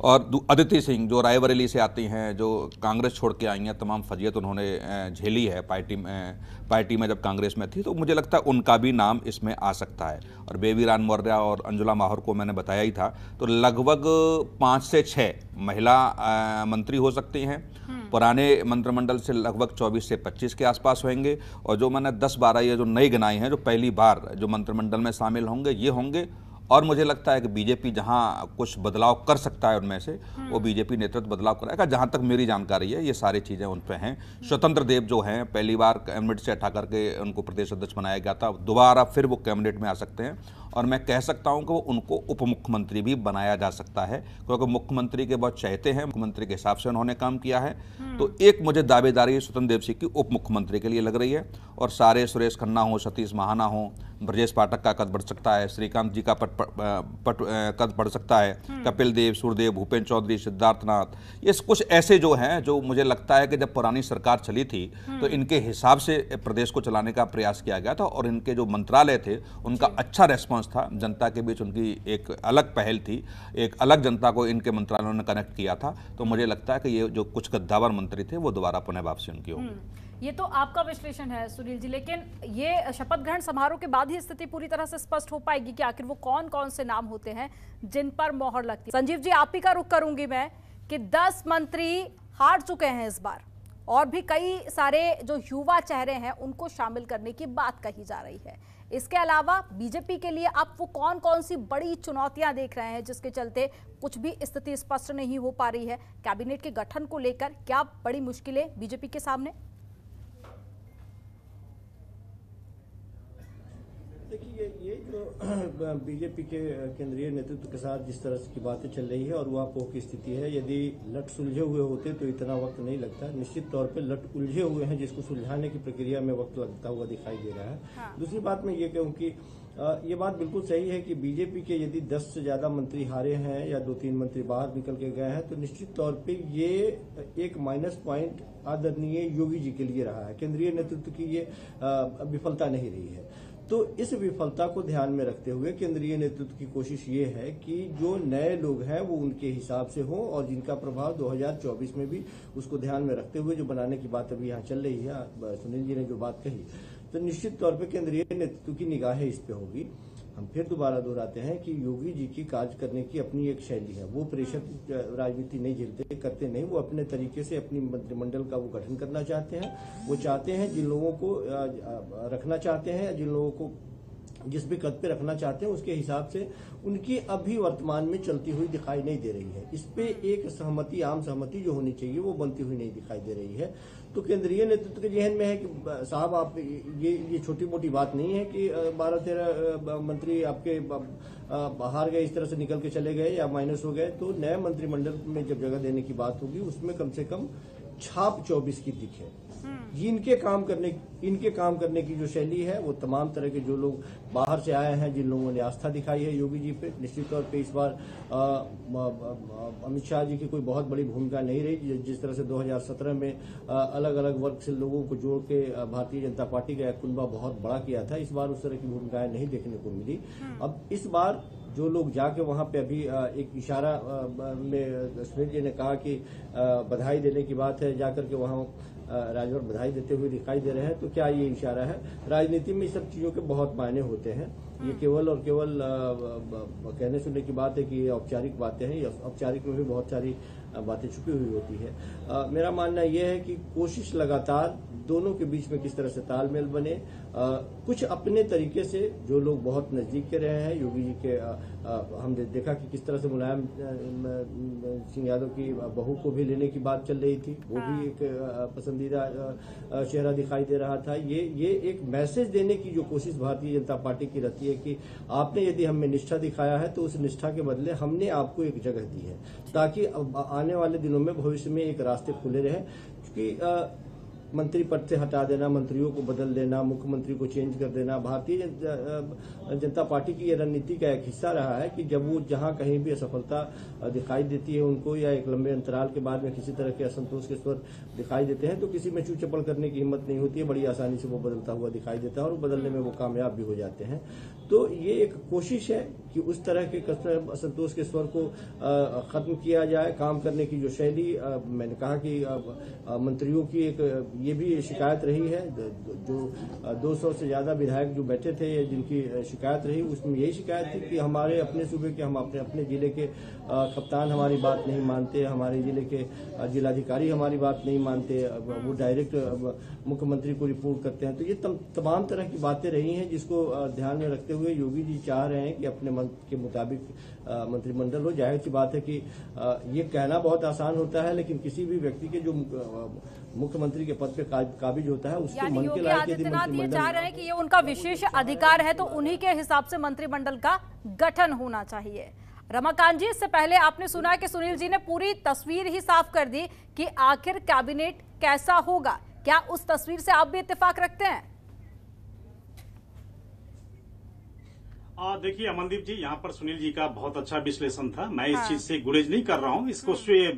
और अदिति सिंह जो रायबरेली से आती हैं, जो कांग्रेस छोड़ के आई हैं, तमाम फजीयत उन्होंने झेली है पार्टी में जब कांग्रेस में थी, तो मुझे लगता है उनका भी नाम इसमें आ सकता है। और बेबी रानी मौर्य और अंजुला माहौर को मैंने बताया ही था। तो लगभग 5 से 6 महिला मंत्री हो सकती हैं। पुराने मंत्रिमंडल से लगभग 24 से 25 के आसपास होंगे। और जो मैंने 10-12 ये जो नए गिनाए हैं, जो पहली बार जो मंत्रिमंडल में शामिल होंगे, ये होंगे। और मुझे लगता है कि बीजेपी जहां कुछ बदलाव कर सकता है उनमें से, वो बीजेपी नेतृत्व बदलाव कराएगा। जहां तक मेरी जानकारी है, ये सारी चीज़ें उन पे हैं। स्वतंत्र देव जो हैं, पहली बार कैबिनेट से हटा करके उनको प्रदेश अध्यक्ष बनाया गया था, दोबारा फिर वो कैबिनेट में आ सकते हैं। और मैं कह सकता हूं कि वो उनको उप मुख्यमंत्री भी बनाया जा सकता है, क्योंकि मुख्यमंत्री के बहुत चाहते हैं, मुख्यमंत्री के हिसाब से उन्होंने काम किया है। तो एक मुझे दावेदारी स्वतंत्र देव सिंह की उप मुख्यमंत्री के लिए लग रही है। और सारे सुरेश खन्ना हो, सतीश महाना हो, ब्रजेश पाठक का कद बढ़ सकता है, श्रीकांत जी का कद बढ़ सकता है, कपिल देव, सूर्यदेव, भूपेन्द्र चौधरी, सिद्धार्थनाथ, ये कुछ ऐसे जो हैं जो मुझे लगता है कि जब पुरानी सरकार चली थी तो इनके हिसाब से प्रदेश को चलाने का प्रयास किया गया था। और इनके जो मंत्रालय थे उनका अच्छा रेस्पॉन्स था, जनता के बीच उनकी एक अलग पहल थी, एक अलग जनता को इनके मंत्रालयों ने कनेक्ट किया था। तो मुझे लगता है कि ये जो कुछ गद्दावर मंत्री थे वो दोबारा पुनः वापसी उनकी होगी।
ये तो आपका विश्लेषण है सुनील जी, लेकिन ये शपथ ग्रहण समारोह के बाद ही स्थिति पूरी तरह से स्पष्ट हो पाएगी कि आखिर वो कौन कौन से नाम होते हैं जिन पर मोहर लगती है। संजीव जी, आप ही का रुख करूंगी मैं कि 10 मंत्री हार चुके हैं इस बार, और भी कई सारे जो युवा चेहरे हैं उनको शामिल करने की बात कही जा रही है। इसके अलावा बीजेपी के लिए आप वो कौन कौन सी बड़ी चुनौतियां देख रहे हैं जिसके चलते कुछ भी स्थिति स्पष्ट नहीं हो पा रही है? कैबिनेट के गठन को लेकर क्या बड़ी मुश्किलें बीजेपी के सामने?
देखिए, ये जो बीजेपी के केंद्रीय नेतृत्व के साथ जिस तरह की बातें चल रही है और ऊहापोह की स्थिति है, यदि लट सुलझे हुए होते तो इतना वक्त नहीं लगता। निश्चित तौर पे लट उलझे हुए हैं, जिसको सुलझाने की प्रक्रिया में वक्त लगता हुआ दिखाई दे रहा है। दूसरी बात मैं ये कहूँ कि ये बात बिल्कुल सही है कि बीजेपी के यदि 10 से ज्यादा मंत्री हारे हैं या 2-3 मंत्री बाहर निकल के गए हैं तो निश्चित तौर पे ये एक माइनस पॉइंट आदरणीय योगी जी के लिए रहा है। केंद्रीय नेतृत्व की ये विफलता नहीं रही है। तो इस विफलता को ध्यान में रखते हुए केंद्रीय नेतृत्व की कोशिश ये है कि जो नए लोग हैं वो उनके हिसाब से हो और जिनका प्रभाव 2024 में भी उसको ध्यान में रखते हुए जो बनाने की बात अभी यहाँ चल रही है, सुनील जी ने जो बात कही, तो निश्चित तौर पे केंद्रीय नेतृत्व की निगाहें इस पे होगी। हम फिर दोबारा दोहराते हैं कि योगी जी की कार्य करने की अपनी एक शैली है। वो प्रेशर राजनीति नहीं झेलते, करते नहीं, वो अपने तरीके से अपनी मंत्रिमंडल का वो गठन करना चाहते हैं। वो चाहते हैं जिन लोगों को रखना चाहते हैं, जिन लोगों को जिस भी कद पे रखना चाहते हैं उसके हिसाब से उनकी अभी वर्तमान में चलती हुई दिखाई नहीं दे रही है। इस पे एक सहमति, आम सहमति जो होनी चाहिए वो बनती हुई नहीं दिखाई दे रही है। तो केंद्रीय नेतृत्व के जहन में है कि साहब आप ये छोटी मोटी बात नहीं है कि 12-13 मंत्री आपके बाहर गए, इस तरह से निकल के चले गए या माइनस हो गए। तो नए मंत्रिमंडल में जब जगह देने की बात होगी उसमें कम से कम छाप 24 की दिखे। इनके काम करने की जो शैली है वो तमाम तरह के जो लोग बाहर से आए हैं, जिन लोगों ने आस्था दिखाई है योगी जी पे, निश्चित तौर पे इस बार अमित शाह जी की कोई बहुत बड़ी भूमिका नहीं रही। जिस तरह से 2017 में अलग अलग वर्ग से लोगों को जोड़ के भारतीय जनता पार्टी का एक कुनबा बहुत बड़ा किया था, इस बार उस तरह की भूमिकाएं नहीं देखने को मिली। अब इस बार जो लोग जाके वहां पे अभी एक इशारा में सुनील जी ने कहा कि बधाई देने की बात है, जाकर के वहां राजभर बधाई देते हुए दिखाई दे रहे हैं, तो क्या ये इशारा है? राजनीति में इस सब चीजों के बहुत मायने होते हैं। ये केवल और केवल कहने सुनने की बात है कि ये औपचारिक बातें हैं। औपचारिक में भी बहुत सारी बातें छुपी हुई होती है। मेरा मानना यह है कि कोशिश लगातार दोनों के बीच में किस तरह से तालमेल बने। कुछ अपने तरीके से जो लोग बहुत नजदीक के रहे हैं योगी जी के, हमने देखा कि किस तरह से मुलायम सिंह यादव की बहू को भी लेने की बात चल रही थी, वो भी एक पसंदीदा चेहरा दिखाई दे रहा था। ये एक मैसेज देने की जो कोशिश भारतीय जनता पार्टी की रहती है कि आपने यदि हमें निष्ठा दिखाया है तो उस निष्ठा के बदले हमने आपको एक जगह दी है, ताकि आने वाले दिनों में भविष्य में एक रास्ते खुले रहे। क्योंकि मंत्री पद से हटा देना, मंत्रियों को बदल देना, मुख्यमंत्री को चेंज कर देना भारतीय जनता पार्टी की ये रणनीति का एक हिस्सा रहा है कि जब वो जहां कहीं भी असफलता दिखाई देती है उनको, या एक लंबे अंतराल के बाद में किसी तरह के असंतोष के स्वर दिखाई देते हैं, तो किसी में चूचपड़ करने की हिम्मत नहीं होती है, बड़ी आसानी से वो बदलता हुआ दिखाई देता है और बदलने में वो कामयाब भी हो जाते हैं। तो ये एक कोशिश है कि उस तरह के असंतोष के स्वर को खत्म किया जाए। काम करने की जो शैली, मैंने कहा कि मंत्रियों की एक ये भी शिकायत रही है, जो 200 से ज्यादा विधायक जो बैठे थे जिनकी शिकायत रही, उसमें यही शिकायत थी कि हमारे अपने सूबे के, हम अपने जिले के कप्तान हमारी बात नहीं मानते, हमारे जिले के जिलाधिकारी हमारी बात नहीं मानते, वो डायरेक्ट मुख्यमंत्री को रिपोर्ट करते हैं। तो ये तमाम तरह की बातें रही हैं जिसको ध्यान में रखते हुए योगी जी चाह रहे हैं कि अपने मन के मुताबिक मंत्रिमंडल हो। जाहिर सी बात है कि ये कहना बहुत आसान होता है, लेकिन किसी भी व्यक्ति के जो मुख्यमंत्री के पद पे काबिज होता है उसके मन के लायक यदि मंत्रिमंडल,
ये चाह रहे हैं कि ये उनका विशेष अधिकार है तो उन्हीं के हिसाब से मंत्रिमंडल का गठन होना चाहिए। रमाकांत जी, इससे पहले आपने सुना कि सुनील जी ने पूरी तस्वीर ही साफ कर दी कि आखिर कैबिनेट कैसा होगा। क्या उस तस्वीर से आप भी इत्तेफाक रखते हैं?
देखिए अमनदीप जी, यहाँ पर सुनील जी का बहुत अच्छा विश्लेषण था। मैं इस चीज से गुरेज नहीं कर रहा हूँ, इसको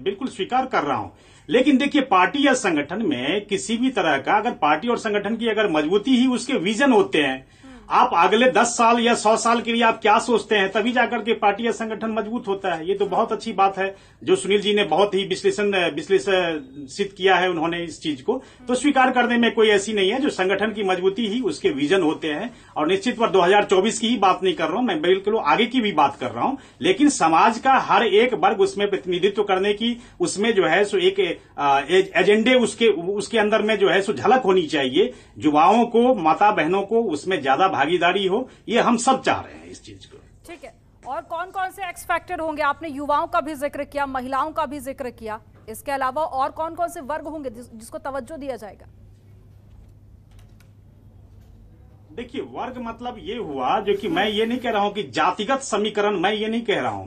बिल्कुल स्वीकार कर रहा हूँ। लेकिन देखिए, पार्टी या संगठन में किसी भी तरह का, अगर पार्टी और संगठन की अगर मजबूती ही उसके विजन होते हैं, आप अगले 10 साल या 100 साल के लिए आप क्या सोचते हैं, तभी जाकर के पार्टी या संगठन मजबूत होता है। ये तो बहुत अच्छी बात है जो सुनील जी ने बहुत ही विश्लेषित किया है उन्होंने इस चीज को, तो स्वीकार करने में कोई ऐसी नहीं है। जो संगठन की मजबूती ही उसके विजन होते हैं। और निश्चित पर 2024 की ही बात नहीं कर रहा हूं मैं, बिल्कुल आगे की भी बात कर रहा हूं। लेकिन समाज का हर एक वर्ग उसमें प्रतिनिधित्व करने की, उसमें जो है सो एक एजेंडे उसके अंदर में जो है सो झलक होनी चाहिए। युवाओं को, माता बहनों को उसमें ज्यादा भागीदारी हो, ये हम सब चाह रहे हैं इस चीज को।
ठीक है, और कौन कौन से एक्स फैक्टर होंगे? आपने युवाओं का भी जिक्र किया, महिलाओं का भी जिक्र किया, इसके अलावा और कौन कौन से वर्ग होंगे जिसको तवज्जो दिया जाएगा?
देखिए, वर्ग मतलब ये हुआ, जो कि मैं ये नहीं कह रहा हूं कि जातिगत समीकरण, मैं ये नहीं कह रहा हूं।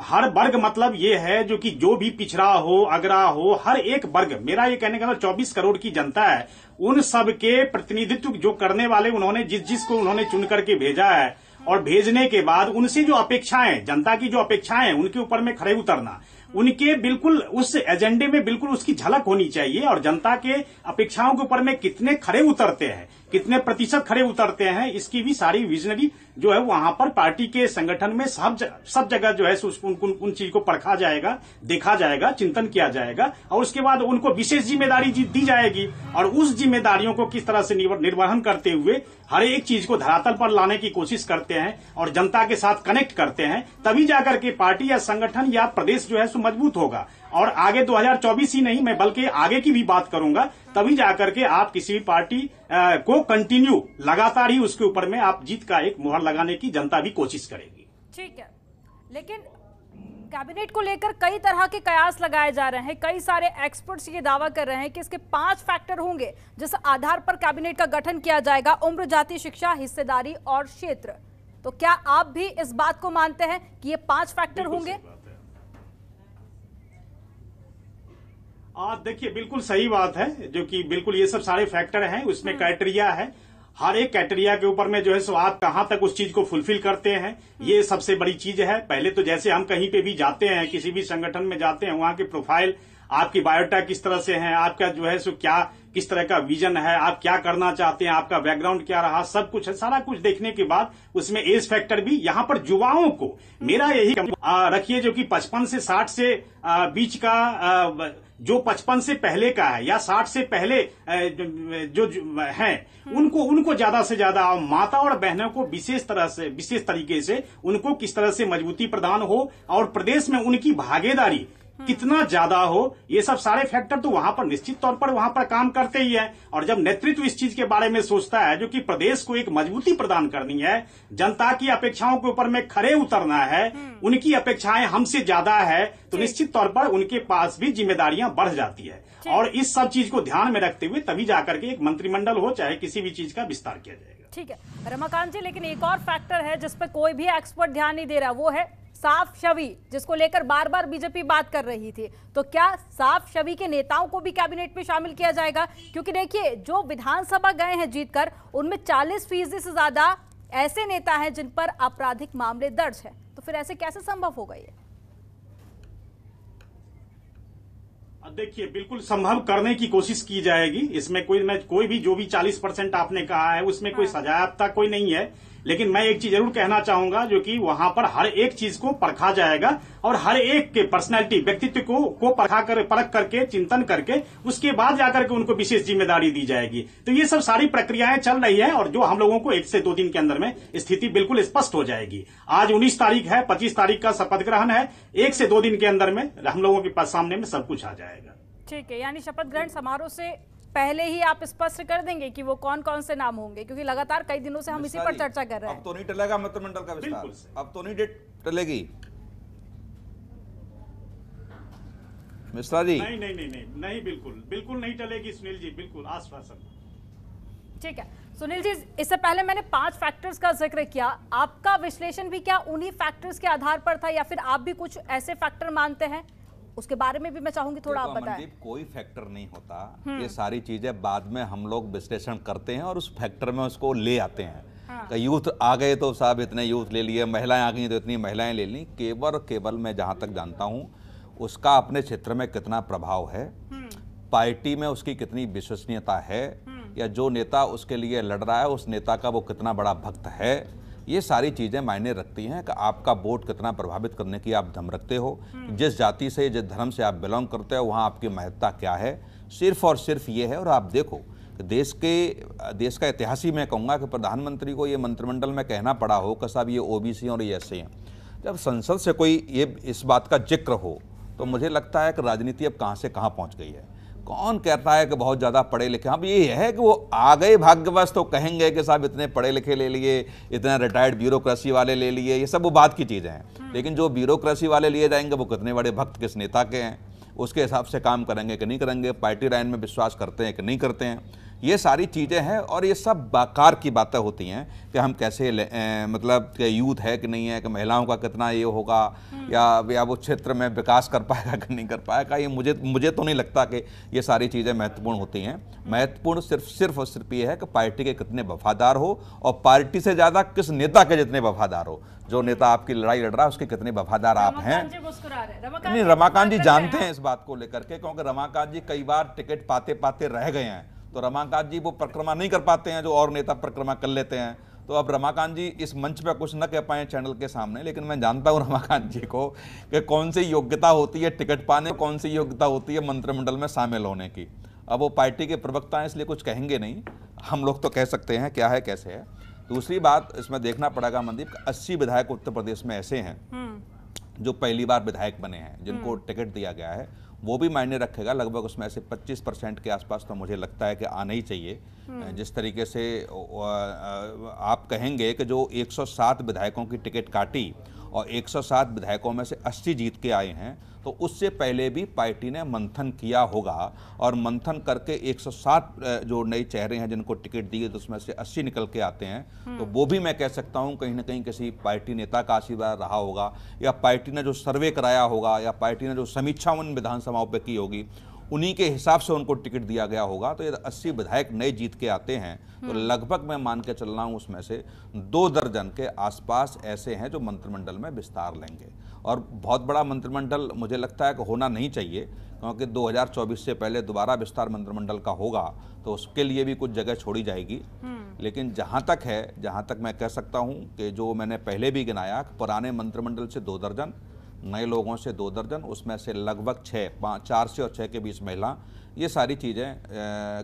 हर वर्ग मतलब ये है जो कि जो भी पिछड़ा हो, अगरा हो, हर एक वर्ग, मेरा ये कहने का मतलब 24 करोड़ की जनता है, उन सब के प्रतिनिधित्व जो करने वाले उन्होंने जिसको उन्होंने चुन करके भेजा है, और भेजने के बाद उनसे जो अपेक्षाएं, जनता की जो अपेक्षाएं, उनके ऊपर में खड़े उतरना, उनके बिल्कुल उस एजेंडे में बिल्कुल उसकी झलक होनी चाहिए। और जनता के अपेक्षाओं के ऊपर में कितने खड़े उतरते हैं, कितने प्रतिशत खड़े उतरते हैं, इसकी भी सारी विजनरी जो है वहां पर पार्टी के संगठन में सब जगह जो है उन चीज को परखा जाएगा, देखा जाएगा, चिंतन किया जाएगा, और उसके बाद उनको विशेष जिम्मेदारी दी जाएगी। और उस जिम्मेदारियों को किस तरह से निर्वहन करते हुए हर एक चीज को धरातल पर लाने की कोशिश करते हैं और जनता के साथ कनेक्ट करते हैं, तभी जाकर के पार्टी या संगठन या प्रदेश जो है सो मजबूत होगा। और आगे 2024 ही नहीं, मैं बल्कि आगे की भी बात करूंगा, तभी जाकर के आप किसी भी पार्टी को कंटिन्यू लगातार ही उसके ऊपर में आप जीत का एक मुहर लगाने की जनता भी कोशिश करेगी।
ठीक है, लेकिन कैबिनेट को लेकर कई तरह के कयास लगाए जा रहे हैं। कई सारे एक्सपर्ट्स ये दावा कर रहे हैं कि इसके 5 फैक्टर होंगे जिस आधार पर कैबिनेट का गठन किया जाएगा: उम्र, जाति, शिक्षा, हिस्सेदारी और क्षेत्र। तो क्या आप भी इस बात को मानते हैं कि ये 5 फैक्टर होंगे?
देखिए, बिल्कुल सही बात है, जो कि बिल्कुल ये सब सारे फैक्टर हैं, उसमें क्राइटेरिया है। हर एक क्राइटेरिया के ऊपर में जो है सो आप कहां तक उस चीज को फुलफिल करते हैं, ये सबसे बड़ी चीज है। पहले तो जैसे हम कहीं पे भी जाते हैं, किसी भी संगठन में जाते हैं, वहां के प्रोफाइल, आपकी बायोडाटा किस तरह से है, आपका जो है सो क्या किस तरह का विजन है, आप क्या करना चाहते हैं, आपका बैकग्राउंड क्या रहा, सब कुछ है। सारा कुछ देखने के बाद उसमें एज फैक्टर भी, यहाँ पर युवाओं को मेरा यही रखिए जो कि 55 से 60 से बीच का, जो 55 से पहले का है या 60 से पहले जो है, उनको ज्यादा से ज्यादा, माता और बहनों को विशेष तरीके से उनको किस तरह से मजबूती प्रदान हो और प्रदेश में उनकी भागीदारी कितना ज्यादा हो, ये सब सारे फैक्टर तो वहां पर निश्चित तौर पर वहां पर काम करते ही है। और जब नेतृत्व इस चीज के बारे में सोचता है जो कि प्रदेश को एक मजबूती प्रदान करनी है, जनता की अपेक्षाओं के ऊपर में खड़े उतरना है, उनकी अपेक्षाएं हमसे ज्यादा है, तो निश्चित तौर पर उनके पास भी जिम्मेदारियां बढ़ जाती है। और इस सब चीज को ध्यान में रखते हुए तभी जाकर के एक मंत्रिमंडल हो, चाहे किसी भी चीज का विस्तार किया जाएगा।
ठीक है रमाकांत जी, लेकिन एक और फैक्टर है जिस पर कोई भी एक्सपर्ट ध्यान नहीं दे रहा, वो है साफ छवि, जिसको लेकर बार बार बीजेपी बात कर रही थी। तो क्या साफ छवि के नेताओं को भी कैबिनेट में शामिल किया जाएगा? क्योंकि देखिए, जो विधानसभा गए हैं जीतकर, उनमें 40% से ज्यादा ऐसे नेता हैं जिन पर आपराधिक मामले दर्ज है। तो फिर ऐसे कैसे संभव होगा ये?
देखिए, बिल्कुल संभव करने की कोशिश की जाएगी। इसमें कोई भी जो भी 40% आपने कहा है उसमें कोई सजायाफ्ता कोई नहीं है। लेकिन मैं एक चीज जरूर कहना चाहूंगा जो कि वहां पर हर एक चीज को परखा जाएगा और हर एक के पर्सनैलिटी, व्यक्तित्व को परख करके, चिंतन करके उसके बाद जाकर के उनको विशेष जिम्मेदारी दी जाएगी। तो ये सब सारी प्रक्रियाएं चल रही है और जो हम लोगों को 1 से 2 दिन के अंदर में स्थिति बिल्कुल स्पष्ट हो जाएगी। आज 19 तारीख है, 25 तारीख का शपथ ग्रहण है। 1 से 2 दिन के अंदर में हम लोगों के पास सामने में सब कुछ आ जाएगा।
ठीक है, यानी शपथ ग्रहण समारोह से पहले ही आप स्पष्ट कर देंगे कि वो कौन कौन से नाम होंगे, क्योंकि लगातार कई दिनों से हम इसी पर चर्चा कर रहे हैं।
अब तो नहीं टलेगा मंत्रिमंडल का विस्तार, अब तो नहीं डेट टलेगी मिश्रा जी।
नहीं, बिल्कुल नहीं टलेगी सुनील जी, बिल्कुल आश्वासन।
ठीक है सुनील जी, इससे पहले मैंने 5 फैक्टर्स का जिक्र किया, आपका विश्लेषण भी क्या उन्हीं फैक्टर्स के आधार पर था या फिर आप भी कुछ ऐसे फैक्टर मानते हैं? उसके बारे में भी मैं चाहूंगी थोड़ा आप बताएं।
कोई फैक्टर नहीं होता, ये सारी चीजें बाद में हम लोग विश्लेषण करते हैं और उस फैक्टर में उसको ले आते हैं। हाँ। यूथ आ गए तो साहब इतने यूथ ले लिए, महिलाएं आ गई तो इतनी महिलाएं ले ली। केवल मैं जहां तक जानता हूं उसका अपने क्षेत्र में कितना प्रभाव है, पार्टी में उसकी कितनी विश्वसनीयता है, या जो नेता उसके लिए लड़ रहा है उस नेता का वो कितना बड़ा भक्त है, ये सारी चीज़ें मायने रखती हैं कि आपका वोट कितना प्रभावित करने की आप दम रखते हो, जिस जाति से, जिस धर्म से आप बिलोंग करते हो, वहाँ आपकी महत्ता क्या है। सिर्फ और सिर्फ ये है। और आप देखो देश का इतिहास ही मैं कहूँगा कि प्रधानमंत्री को ये मंत्रिमंडल में कहना पड़ा हो कि साहब ये ओबीसी और ये एससी हैं। जब संसद से कोई ये इस बात का जिक्र हो तो मुझे लगता है कि राजनीति अब कहाँ से कहाँ पहुँच गई है। कौन कहता है कि बहुत ज़्यादा पढ़े लिखे, अब ये है कि वो आ गए भाग्यवश तो कहेंगे कि साहब इतने पढ़े लिखे ले लिए, इतने रिटायर्ड ब्यूरोक्रेसी वाले ले लिए, ये सब वो बात की चीज़ें हैं। लेकिन जो ब्यूरोक्रेसी वाले लिए जाएंगे वो कितने बड़े भक्त किस नेता के हैं, उसके हिसाब से काम करेंगे कि नहीं करेंगे, पार्टी लाइन में विश्वास करते हैं कि नहीं करते हैं। ये सारी चीज़ें हैं और ये सब बेकार की बातें होती हैं कि हम कैसे मतलब कि यूथ है कि नहीं है, कि महिलाओं का कितना ये होगा या वो क्षेत्र में विकास कर पाएगा कि नहीं कर पाएगा। ये मुझे तो नहीं लगता कि ये सारी चीज़ें महत्वपूर्ण होती हैं। महत्वपूर्ण सिर्फ और सिर्फ ये है कि पार्टी के कितने वफादार हो और पार्टी से ज़्यादा किस नेता के जितने वफादार हो। जो नेता आपकी लड़ाई लड़ रहा है उसके कितने वफादार आप हैं। नहीं, रमाकांत जी जानते हैं इस बात को लेकर के, क्योंकि रमाकांत जी कई बार टिकट पाते पाते रह गए हैं, तो रमाकांत जी वो परिक्रमा नहीं कर पाते हैं जो और नेता परिक्रमा कर लेते हैं। तो अब रमाकांत जी इस मंच पे कुछ न कह पाए चैनल के सामने, लेकिन मैं जानता हूं रमाकांत जी को कि कौन सी योग्यता होती है टिकट पाने, कौन सी योग्यता होती है मंत्रिमंडल में शामिल होने की। अब वो पार्टी के प्रवक्ता हैं इसलिए कुछ कहेंगे नहीं, हम लोग तो कह सकते हैं क्या है कैसे है। दूसरी बात इसमें देखना पड़ेगा मनदीप, 80 विधायक उत्तर प्रदेश में ऐसे हैं जो पहली बार विधायक बने हैं, जिनको टिकट दिया गया है, वो भी मायने रखेगा। लगभग उसमें से 25% के आसपास तो मुझे लगता है कि आना ही चाहिए। जिस तरीके से आप कहेंगे कि जो 107 विधायकों की टिकट काटी और 107 विधायकों में से 80 जीत के आए हैं, तो उससे पहले भी पार्टी ने मंथन किया होगा और मंथन करके 107 जो नए चेहरे हैं जिनको टिकट दी है तो उसमें से 80 निकल के आते हैं। तो वो भी मैं कह सकता हूं कहीं ना कहीं किसी पार्टी नेता का आशीर्वाद रहा होगा, या पार्टी ने जो सर्वे कराया होगा, या पार्टी ने जो समीक्षा उन विधानसभाओं पर की होगी, उन्हीं के हिसाब से उनको टिकट दिया गया होगा। तो ये 80 विधायक नए जीत के आते हैं, तो लगभग मैं मान के चल रहा हूँ उसमें से 2 दर्जन के आसपास ऐसे हैं जो मंत्रिमंडल में विस्तार लेंगे। और बहुत बड़ा मंत्रिमंडल मुझे लगता है कि होना नहीं चाहिए, क्योंकि 2024 से पहले दोबारा विस्तार मंत्रिमंडल का होगा तो उसके लिए भी कुछ जगह छोड़ी जाएगी। लेकिन जहाँ तक मैं कह सकता हूँ कि जो मैंने पहले भी गिनाया, पुराने मंत्रिमंडल से 2 दर्जन, नए लोगों से 2 दर्जन, उसमें से लगभग 4 से और 6 के बीच महिला, ये सारी चीज़ें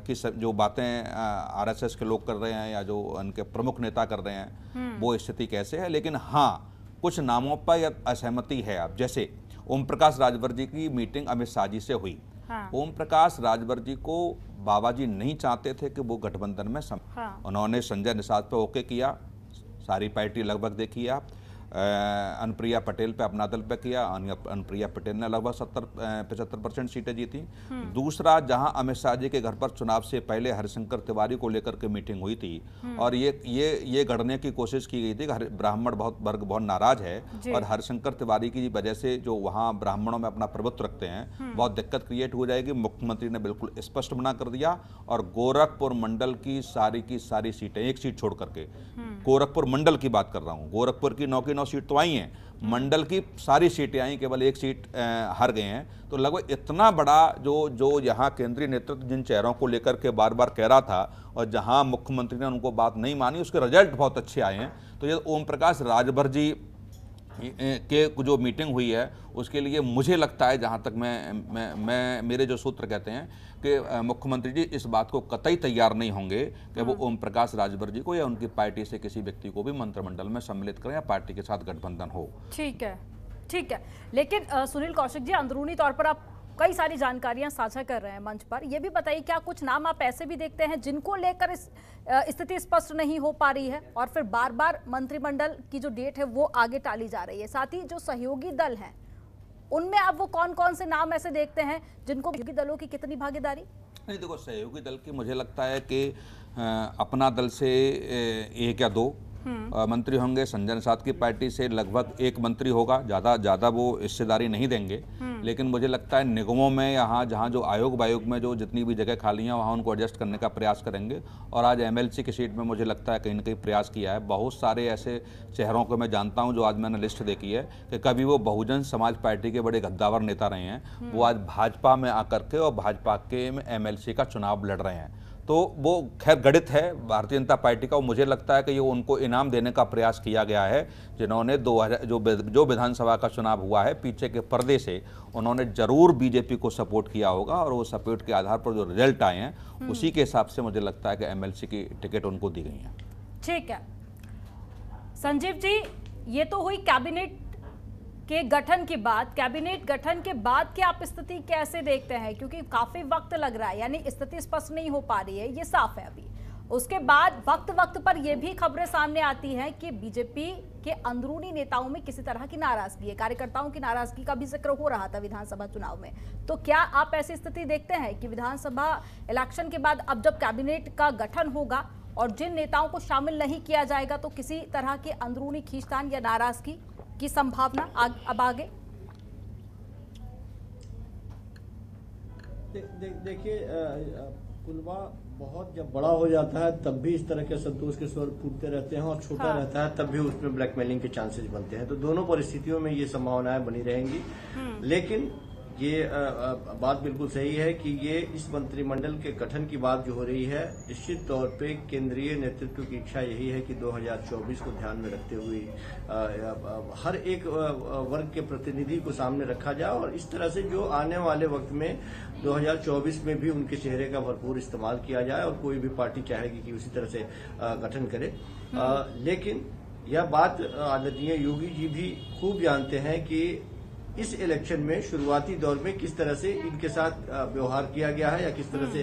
की जो बातें आरएसएस के लोग कर रहे हैं या जो उनके प्रमुख नेता कर रहे हैं, वो स्थिति कैसे है। लेकिन हाँ, कुछ नामों पर या असहमति है। अब जैसे ओम प्रकाश राजभर जी की मीटिंग अमित शाह जी से हुई। ओम प्रकाश राजभर जी को बाबा जी नहीं चाहते थे कि वो गठबंधन में उन्होंने संजय निषाद पर ओके किया, सारी पार्टी लगभग देखी आप, अनुप्रिया पटेल पे अपना दल पे किया, अनुप्रिया पटेल ने लगभग 75% सीटें जीती। दूसरा, जहां अमित शाह जी के घर पर चुनाव से पहले हरिशंकर तिवारी को लेकर के मीटिंग हुई थी और ये गढ़ने की कोशिश की गई थी कि ब्राह्मण वर्ग बहुत नाराज है और हरिशंकर तिवारी की वजह से जो वहां ब्राह्मणों में अपना प्रभुत्व रखते हैं बहुत दिक्कत क्रिएट हो जाएगी। मुख्यमंत्री ने बिल्कुल स्पष्ट मना कर दिया और गोरखपुर मंडल की सारी सीटें, एक सीट छोड़ करके, गोरखपुर मंडल की बात कर रहा हूँ, गोरखपुर की 9 की 9 सीट तो आई हैं, मंडल की सारी सीटें आई, केवल एक सीट हार गए हैं। तो लगभग इतना बड़ा जो यहाँ केंद्रीय नेतृत्व जिन चेहरों को लेकर के बार बार कह रहा था और जहाँ मुख्यमंत्री ने उनको बात नहीं मानी, उसके रिजल्ट बहुत अच्छे आए हैं। तो ये ओम प्रकाश राजभर जी के जो मीटिंग हुई है उसके लिए मुझे लगता है, जहाँ तक मैं मेरे जो सूत्र कहते हैं कि मुख्यमंत्री जी इस बात को कतई तैयार नहीं होंगे कि वो ओम प्रकाश राजभर जी को या उनकी पार्टी से किसी व्यक्ति को भी मंत्रिमंडल में सम्मिलित करें या पार्टी के साथ गठबंधन हो। ठीक
है। लेकिन सुनील कौशिक जी, अंदरूनी तौर पर आप कई सारी जानकारियां साझा कर रहे हैं मंच पर, यह भी बताइए क्या कुछ नाम आप ऐसे भी देखते हैं जिनको लेकर इस स्थिति स्पष्ट नहीं हो पा रही है और फिर बार बार मंत्रिमंडल की जो डेट है वो आगे टाली जा रही है? साथ ही जो सहयोगी दल हैं उनमें आप वो कौन कौन से नाम ऐसे देखते हैं जिनको सहयोगी दलों की कितनी भागीदारी?
नहीं, देखो, सहयोगी दल की मुझे लगता है कि अपना दल से 1 या 2 मंत्री होंगे, संजय निषाद की पार्टी से लगभग 1 मंत्री होगा, ज़्यादा वो हिस्सेदारी नहीं देंगे। लेकिन मुझे लगता है निगमों में यहाँ जहाँ जो आयोग में जो जितनी भी जगह खाली हैं वहाँ उनको एडजस्ट करने का प्रयास करेंगे। और आज एमएलसी की सीट में मुझे लगता है कहीं ना कहीं प्रयास किया है। बहुत सारे ऐसे चेहरों को मैं जानता हूँ जो आज मैंने लिस्ट देखी है कि कभी वो बहुजन समाज पार्टी के बड़े गद्दावर नेता रहे हैं, वो आज भाजपा में आकर के और भाजपा के एमएलसी का चुनाव लड़ रहे हैं। तो वो खैर गणित है भारतीय जनता पार्टी का। मुझे लगता है कि ये उनको इनाम देने का प्रयास किया गया है जिन्होंने 2000 जो विधानसभा का चुनाव हुआ है पीछे के पर्दे से, उन्होंने जरूर बीजेपी को सपोर्ट किया होगा और वो सपोर्ट के आधार पर जो रिजल्ट आए हैं उसी के हिसाब से मुझे लगता है कि एमएलसी की टिकट उनको दी गई है।
ठीक है संजीव जी, ये तो हुई कैबिनेट के गठन की बात। कैबिनेट गठन के बाद की आप स्थिति कैसे देखते हैं? क्योंकि काफी वक्त लग रहा है, यानी स्थिति स्पष्ट नहीं हो पा रही है, ये साफ है अभी। उसके बाद वक्त वक्त पर यह भी खबरें सामने आती हैं कि बीजेपी के अंदरूनी नेताओं में किसी तरह की नाराजगी है, कार्यकर्ताओं की नाराजगी का भी जिक्र हो रहा था विधानसभा चुनाव में। तो क्या आप ऐसी स्थिति देखते हैं कि विधानसभा इलेक्शन के बाद अब जब कैबिनेट का गठन होगा और जिन नेताओं को शामिल नहीं किया जाएगा तो किसी तरह के अंदरूनी खींचतान या नाराजगी की संभावना अब आगे?
देखिए, कुलवा बहुत जब बड़ा हो जाता है तब भी इस तरह के असंतोष के स्वर फूटते रहते हैं, और छोटा रहता है तब भी उसमें ब्लैकमेलिंग के चांसेस बनते हैं। तो दोनों परिस्थितियों में ये संभावनाएं बनी रहेंगी। लेकिन ये बात बिल्कुल सही है कि ये इस मंत्रिमंडल के गठन की बात जो हो रही है, निश्चित तौर पे केंद्रीय नेतृत्व की इच्छा यही है कि 2024 को ध्यान में रखते हुए हर एक वर्ग के प्रतिनिधि को सामने रखा जाए, और इस तरह से जो आने वाले वक्त में 2024 में भी उनके चेहरे का भरपूर इस्तेमाल किया जाए, और कोई भी पार्टी चाहेगी कि उसी तरह से गठन करे। लेकिन यह बात आदरणीय योगी जी भी खूब जानते हैं कि इस इलेक्शन में शुरुआती दौर में किस तरह से इनके साथ व्यवहार किया गया है, या किस तरह से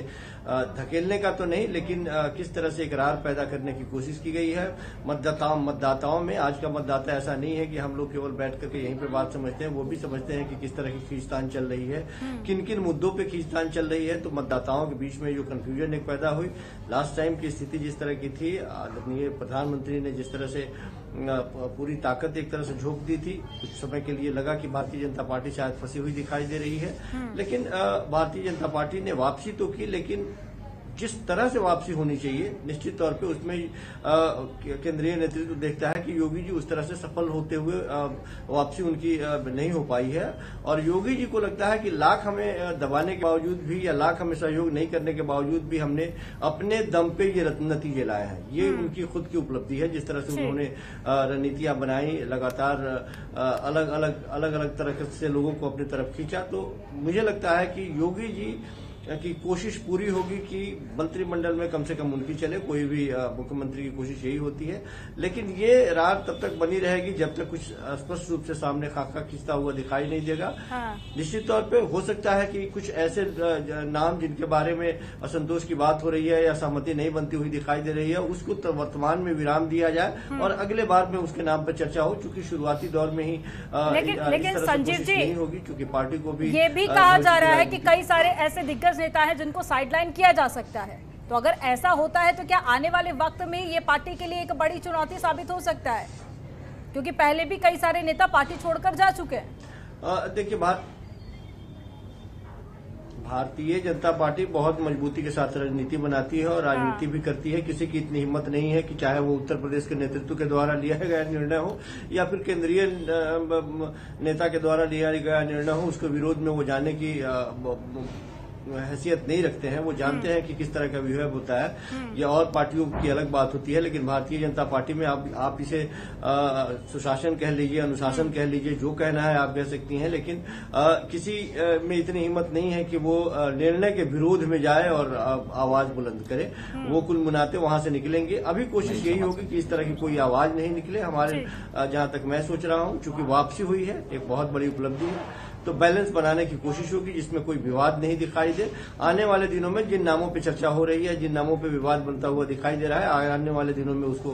धकेलने का तो नहीं, लेकिन किस तरह से इकरार पैदा करने की कोशिश की गई है मतदाताओं में। आज का मतदाता ऐसा नहीं है कि हम लोग केवल बैठ करके यहीं पे बात समझते हैं, वो भी समझते हैं कि किस तरह की खींचतान चल रही है, किन किन मुद्दों पे खींचतान चल रही है। तो मतदाताओं के बीच में जो कंफ्यूजन एक पैदा हुई, लास्ट टाइम की स्थिति जिस तरह की थी, आदरणीय प्रधानमंत्री ने जिस तरह से पूरी ताकत एक तरह से झोंक दी थी, कुछ समय के लिए लगा कि भारतीय जनता पार्टी शायद फंसी हुई दिखाई दे रही है। लेकिन भारतीय जनता पार्टी ने वापसी तो की, लेकिन जिस तरह से वापसी होनी चाहिए, निश्चित तौर पे उसमें केंद्रीय नेतृत्व देखता है कि योगी जी उस तरह से सफल होते हुए वापसी उनकी नहीं हो पाई है। और योगी जी को लगता है कि लाख हमें दबाने के बावजूद भी, या लाख हमें सहयोग नहीं करने के बावजूद भी, हमने अपने दम पे ये नतीजे लाए हैं। ये उनकी खुद की उपलब्धि है। जिस तरह से उन्होंने रणनीतियां बनाई, लगातार अलग अलग तरह से लोगों को अपनी तरफ खींचा, तो मुझे लगता है कि योगी जी की कोशिश पूरी होगी कि मंत्रिमंडल में कम से कम उनकी चले। कोई भी मुख्यमंत्री की कोशिश यही होती है, लेकिन ये रार तब तक बनी रहेगी जब तक कुछ स्पष्ट रूप से सामने खाका खींचता हुआ दिखाई नहीं देगा। निश्चित तौर पे हो सकता है कि कुछ ऐसे नाम जिनके बारे में असंतोष की बात हो रही है या सहमति नहीं बनती हुई दिखाई दे रही है, उसको तो वर्तमान में विराम दिया जाए और अगले बार में उसके नाम पर चर्चा हो, चूंकि शुरुआती दौर में ही
लेकिन संजीव जी
नहीं होगी, क्योंकि पार्टी को भी
ये भी कहा जा रहा है कि कई सारे ऐसे दिग्गज नेता है जिनको साइडलाइन किया जा सकता है। तो अगर ऐसा होता है तो क्या आने वाले वक्त में ये पार्टी के लिए एक बड़ी चुनौती साबित हो सकता है, क्योंकि पहले भी कई सारे नेता पार्टी छोड़कर जा चुके हैं?
देखिए, भारतीय जनता पार्टी बहुत मजबूती के साथ राजनीति बनाती है और राजनीति भी करती है। किसी की इतनी हिम्मत नहीं है कि चाहे वो उत्तर प्रदेश के नेतृत्व के द्वारा लिया गया निर्णय हो या फिर केंद्रीय नेता के द्वारा लिया गया निर्णय हो, उसके विरोध में वो जाने की हैसियत नहीं रखते हैं। वो जानते हैं कि किस तरह का व्यूह होता है। ये और पार्टियों की अलग बात होती है, लेकिन भारतीय जनता पार्टी में आप इसे सुशासन कह लीजिए, अनुशासन कह लीजिए, जो कहना है आप कह सकती हैं, लेकिन किसी में इतनी हिम्मत नहीं है कि वो निर्णय के विरोध में जाए और आवाज बुलंद करे। वो कुल मुनाते वहां से निकलेंगे। अभी कोशिश यही होगी कि इस तरह की कोई आवाज नहीं निकले। हमारे जहां तक मैं सोच रहा हूं, चूंकि वापसी हुई है, एक बहुत बड़ी उपलब्धि है, तो बैलेंस बनाने की कोशिश होगी जिसमें कोई विवाद नहीं दिखाई दे। आने वाले दिनों में जिन नामों पे चर्चा हो रही है, जिन नामों पे विवाद बनता हुआ दिखाई दे रहा है, आने वाले दिनों में उसको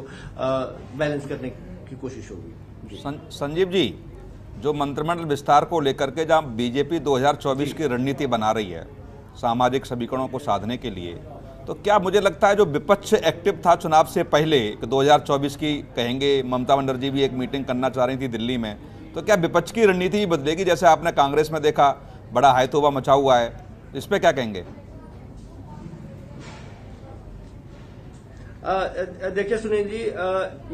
बैलेंस करने की कोशिश होगी।
संजीव जी, जो मंत्रिमंडल विस्तार को लेकर के जहां बीजेपी 2024 की रणनीति बना रही है सामाजिक समीकरणों को साधने के लिए, तो क्या मुझे लगता है जो विपक्ष एक्टिव था चुनाव से पहले 2024 की, कहेंगे ममता बनर्जी भी एक मीटिंग करना चाह रही थी दिल्ली में, तो क्या विपक्ष की रणनीति ही बदलेगी? जैसे आपने कांग्रेस में देखा, बड़ा हायतोबा मचा हुआ है, इस पे क्या कहेंगे?
देखिए सुनील जी,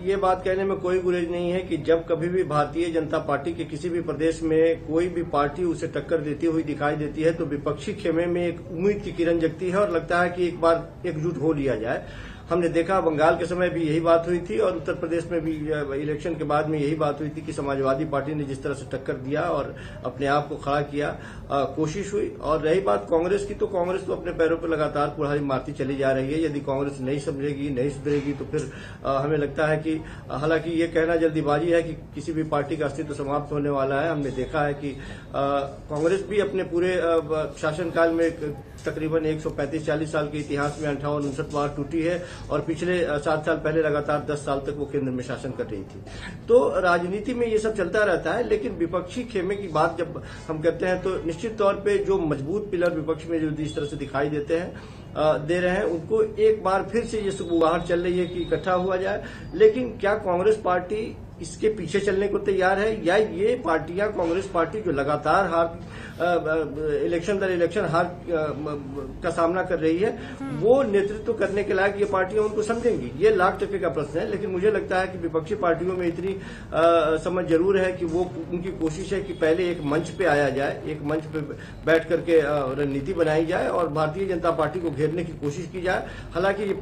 ये बात कहने में कोई गुरेज नहीं है कि जब कभी भी भारतीय जनता पार्टी के किसी भी प्रदेश में कोई भी पार्टी उसे टक्कर देती हुई दिखाई देती है, तो विपक्षी खेमे में एक उम्मीद की किरण जगती है और लगता है कि एक बार एकजुट हो लिया जाए। हमने देखा बंगाल के समय भी यही बात हुई थी और उत्तर प्रदेश में भी इलेक्शन के बाद में यही बात हुई थी कि समाजवादी पार्टी ने जिस तरह से टक्कर दिया और अपने आप को खड़ा किया, कोशिश हुई। और रही बात कांग्रेस की, तो कांग्रेस तो अपने पैरों पर लगातार कुल्हाड़ी मारती चली जा रही है। यदि कांग्रेस नहीं समझेगी, नहीं सुधरेगी, तो फिर हमें लगता है कि, हालांकि ये कहना जल्दीबाजी है कि किसी भी पार्टी का अस्तित्व समाप्त होने वाला है। हमने देखा है कि कांग्रेस भी अपने पूरे शासनकाल में
तकरीबन 135-40 साल के इतिहास में 58-59 बार टूटी है और पिछले 7 साल पहले लगातार 10 साल तक वो केंद्र में शासन कर रही थी। तो राजनीति में ये सब चलता रहता है, लेकिन विपक्षी खेमे की बात जब हम करते हैं तो निश्चित तौर पे जो मजबूत पिलर विपक्ष में जो इस तरह से दिखाई दे रहे हैं उनको एक बार फिर से ये सुगबुगाहट चल रही है कि इकट्ठा हुआ जाए। लेकिन क्या कांग्रेस पार्टी इसके पीछे चलने को तैयार है, या ये पार्टियां, कांग्रेस पार्टी जो लगातार इलेक्शन दर इलेक्शन हार का सामना कर रही है, वो नेतृत्व करने के लायक ये पार्टियां उनको समझेंगी? ये लाख टके का प्रश्न है। लेकिन मुझे लगता है कि विपक्षी पार्टियों में इतनी समझ जरूर है कि वो उनकी कोशिश है कि पहले एक मंच पे आया जाए, एक मंच पे बैठ करके रणनीति बनाई जाए और भारतीय जनता पार्टी को घेरने की कोशिश की जाए। हालांकि ये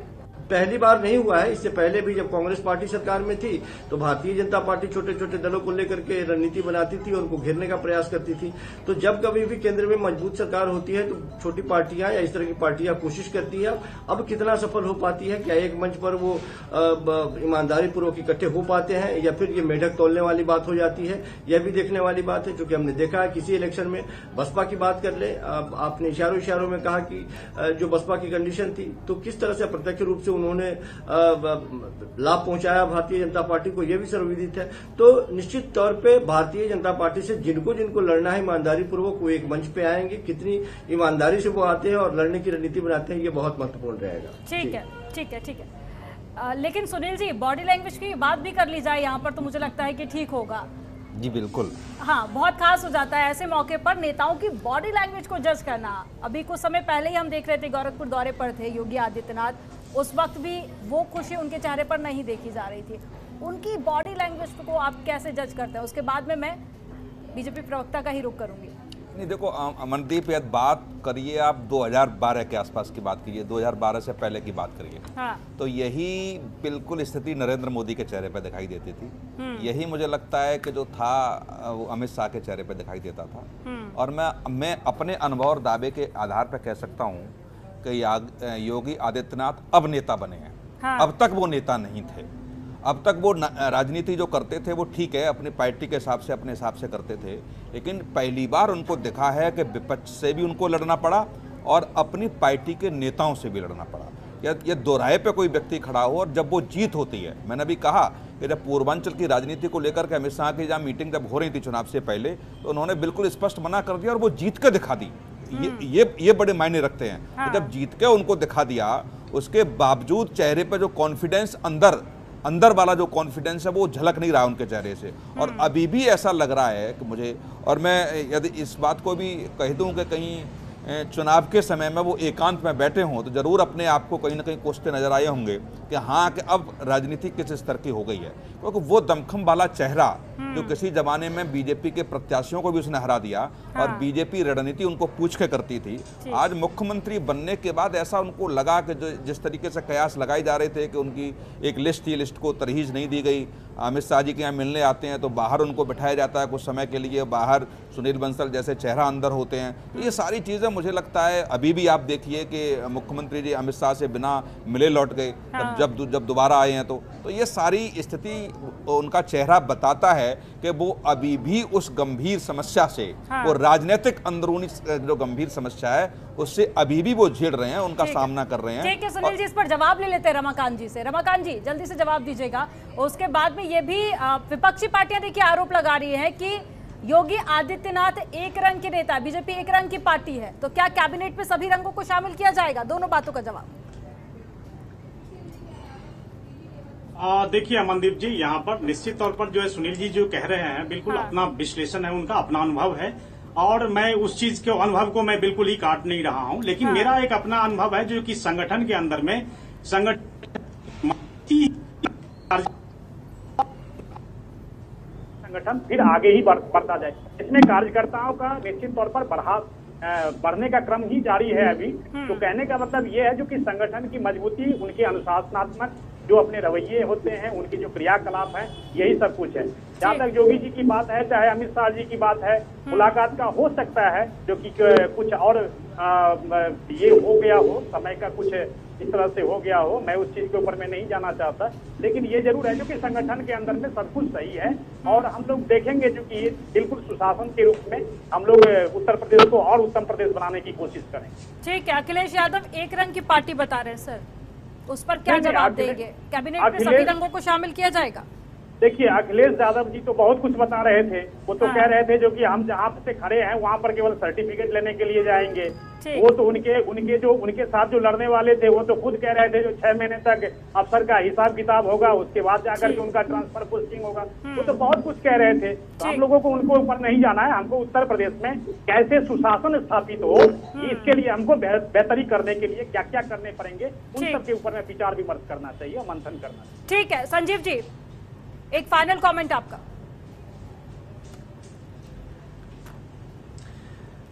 पहली बार नहीं हुआ है, इससे पहले भी जब कांग्रेस पार्टी सरकार में थी तो भारतीय जनता पार्टी छोटे छोटे दलों को लेकर के रणनीति बनाती थी और उनको घेरने का प्रयास करती थी। तो जब कभी भी केंद्र में मजबूत सरकार होती है तो छोटी पार्टियां या इस तरह की पार्टियां कोशिश करती है। अब कितना सफल हो पाती है, क्या एक मंच पर वो ईमानदारी पूर्वक इकट्ठे हो पाते हैं या फिर ये मेढक तोलने वाली बात हो जाती है, यह भी देखने वाली बात है। क्योंकि हमने देखा है किसी इलेक्शन में बसपा की बात कर ले, आपने इशारों में कहा कि जो बसपा की कंडीशन थी तो किस तरह से अप्रत्यक्ष रूप से उन्होंने लाभ पहुंचाया भारतीय जनता पार्टी को, यह भी सर्वविदित है। तो निश्चित तौर पे भारतीय जनता पार्टी से जिनको लड़ना है ईमानदारी पूर्वक वो एक मंच पे आएंगे। कितनी ईमानदारी से वो आते हैं और लड़ने की रणनीति बनाते हैं, ये बहुत महत्वपूर्ण रहेगा।
ठीक है। लेकिन सुनील जी, बॉडी लैंग्वेज की बात भी कर ली जाए यहाँ पर तो मुझे लगता है कि ठीक होगा।
जी बिल्कुल,
हाँ, बहुत खास हो जाता है ऐसे मौके पर नेताओं की बॉडी लैंग्वेज को जज करना। अभी कुछ समय पहले ही हम देख रहे थे, गोरखपुर दौरे पर थे योगी आदित्यनाथ, उस वक्त भी वो खुशी उनके चेहरे पर नहीं देखी जा रही थी। उनकी बॉडी लैंग्वेज को आप कैसे जज करते हैं? उसके बाद में मैं बीजेपी प्रवक्ता का ही रुख करूंगी।
नहीं देखो अमनदीप, यदि बात करिए आप 2012 के आसपास की बात करिए, 2012 से पहले की बात करिए,
हाँ।
तो यही बिल्कुल स्थिति नरेंद्र मोदी के चेहरे पर दिखाई देती थी। यही मुझे लगता है कि जो था वो अमित शाह के चेहरे पर दिखाई देता था। और मैं अपने अनुभव और दावे के आधार पर कह सकता हूँ कि योगी आदित्यनाथ अब नेता बने हैं।
हाँ।
अब तक वो नेता नहीं थे। अब तक वो राजनीति जो करते थे वो ठीक है, अपनी पार्टी के हिसाब से अपने हिसाब से करते थे, लेकिन पहली बार उनको दिखा है कि विपक्ष से भी उनको लड़ना पड़ा और अपनी पार्टी के नेताओं से भी लड़ना पड़ा। या दोराहे पे कोई व्यक्ति खड़ा हो और जब वो जीत होती है, मैंने अभी कहा कि जब पूर्वांचल की राजनीति को लेकर के अमित शाह की जहाँ मीटिंग जब हो रही थी चुनाव से पहले, तो उन्होंने बिल्कुल स्पष्ट मना कर दिया और वो जीत के दिखा दी। ये बड़े मायने रखते हैं। हाँ। तो जब जीत के उनको दिखा दिया, उसके बावजूद चेहरे पे जो कॉन्फिडेंस अंदर वाला जो कॉन्फिडेंस है वो झलक नहीं रहा उनके चेहरे से। और अभी भी ऐसा लग रहा है कि मुझे, और मैं यदि इस बात को भी कह दूं कि कहीं चुनाव के समय में वो एकांत में बैठे हों तो जरूर अपने आप को कहीं ना कहीं कोसते नजर आए होंगे कि हाँ कि अब राजनीति किस स्तर की हो गई है। क्योंकि वो दमखम वाला चेहरा जो किसी जमाने में बीजेपी के प्रत्याशियों को भी उसने हरा दिया। हाँ। और बीजेपी रणनीति उनको पूछ के करती थी, आज मुख्यमंत्री बनने के बाद ऐसा उनको लगा कि जिस तरीके से कयास लगाए जा रहे थे कि उनकी एक लिस्ट थी, लिस्ट को तरहीज नहीं दी गई। अमित शाह जी के यहाँ मिलने आते हैं तो बाहर उनको बिठाया जाता है कुछ समय के लिए, बाहर सुनील बंसल जैसे चेहरा अंदर होते हैं। तो ये सारी चीज़ें मुझे लगता है अभी भी आप देखिए कि मुख्यमंत्री जी अमित शाह से बिना मिले लौट गए। हाँ। जब दोबारा आए हैं तो ये सारी स्थिति उनका चेहरा बताता है कि वो अभी भी उस गंभीर समस्या से, हाँ। वो राजनीतिक अंदरूनी जो गंभीर समस्या है उससे अभी भी वो झेल रहे हैं, उनका सामना कर रहे हैं।
ठीक है सुनील जी, इस पर जवाब ले लेते हैं रमाकांत जी से। रमाकांत जी जल्दी से जवाब दीजिएगा। उसके बाद में ये भी विपक्षी पार्टियां देखिए आरोप लगा रही है कि योगी आदित्यनाथ एक रंग के नेता, बीजेपी एक रंग की पार्टी है, तो क्या कैबिनेट में सभी रंगों को शामिल किया जाएगा? दोनों बातों का जवाब।
देखिए अमनदीप जी, यहाँ पर निश्चित तौर पर जो है सुनील जी जो कह रहे हैं बिल्कुल हाँ। अपना विश्लेषण है, उनका अपना अनुभव है और मैं उस चीज के अनुभव को मैं बिल्कुल ही काट नहीं रहा हूं। लेकिन हाँ। मेरा एक अपना अनुभव है जो कि संगठन के अंदर में संगठन फिर आगे ही बढ़ता जाए, इसमें कार्यकर्ताओं का निश्चित तौर पर बढ़ने का क्रम ही जारी है अभी। तो कहने का मतलब ये है जो कि संगठन की मजबूती, उनके अनुशासनात्मक जो अपने रवैये होते हैं, उनके जो क्रियाकलाप हैं, यही सब कुछ है। जहाँ तक योगी जी की बात है, चाहे अमित शाह जी की बात है, मुलाकात का हो सकता है जो कि कुछ और ये हो गया हो, समय का कुछ इस तरह से हो गया हो, मैं उस चीज के ऊपर में नहीं जाना चाहता। लेकिन ये जरूर है जो कि संगठन के अंदर में सब कुछ सही है और हम लोग देखेंगे जो कि बिल्कुल सुशासन के रूप में हम लोग उत्तर प्रदेश को और उत्तम प्रदेश बनाने की कोशिश करेंगे। ठीक
है, अखिलेश यादव एक रंग की पार्टी बता रहे हैं सर, उस पर क्या जवाब देंगे? कैबिनेट में सभी रंगों को शामिल किया जाएगा?
देखिए, अखिलेश यादव जी तो बहुत कुछ बता रहे थे। वो तो कह रहे थे जो कि हम जहाँ से खड़े हैं वहाँ पर केवल सर्टिफिकेट लेने के लिए जाएंगे। वो तो उनके साथ जो लड़ने वाले थे वो तो खुद कह रहे थे जो 6 महीने तक अफसर का हिसाब किताब होगा, उसके बाद जाकर के उनका ट्रांसफर पोस्टिंग होगा। वो तो बहुत कुछ कह रहे थे। तो हम लोगों को उनको ऊपर नहीं जाना है। हमको उत्तर प्रदेश में कैसे सुशासन स्थापित हो, इसके लिए हमको बेहतरी करने के लिए क्या क्या करने पड़ेंगे, उन सब के ऊपर में विचार विमर्श करना चाहिए, मंथन करना चाहिए।
ठीक है संजीव जी, एक फाइनल कमेंट आपका।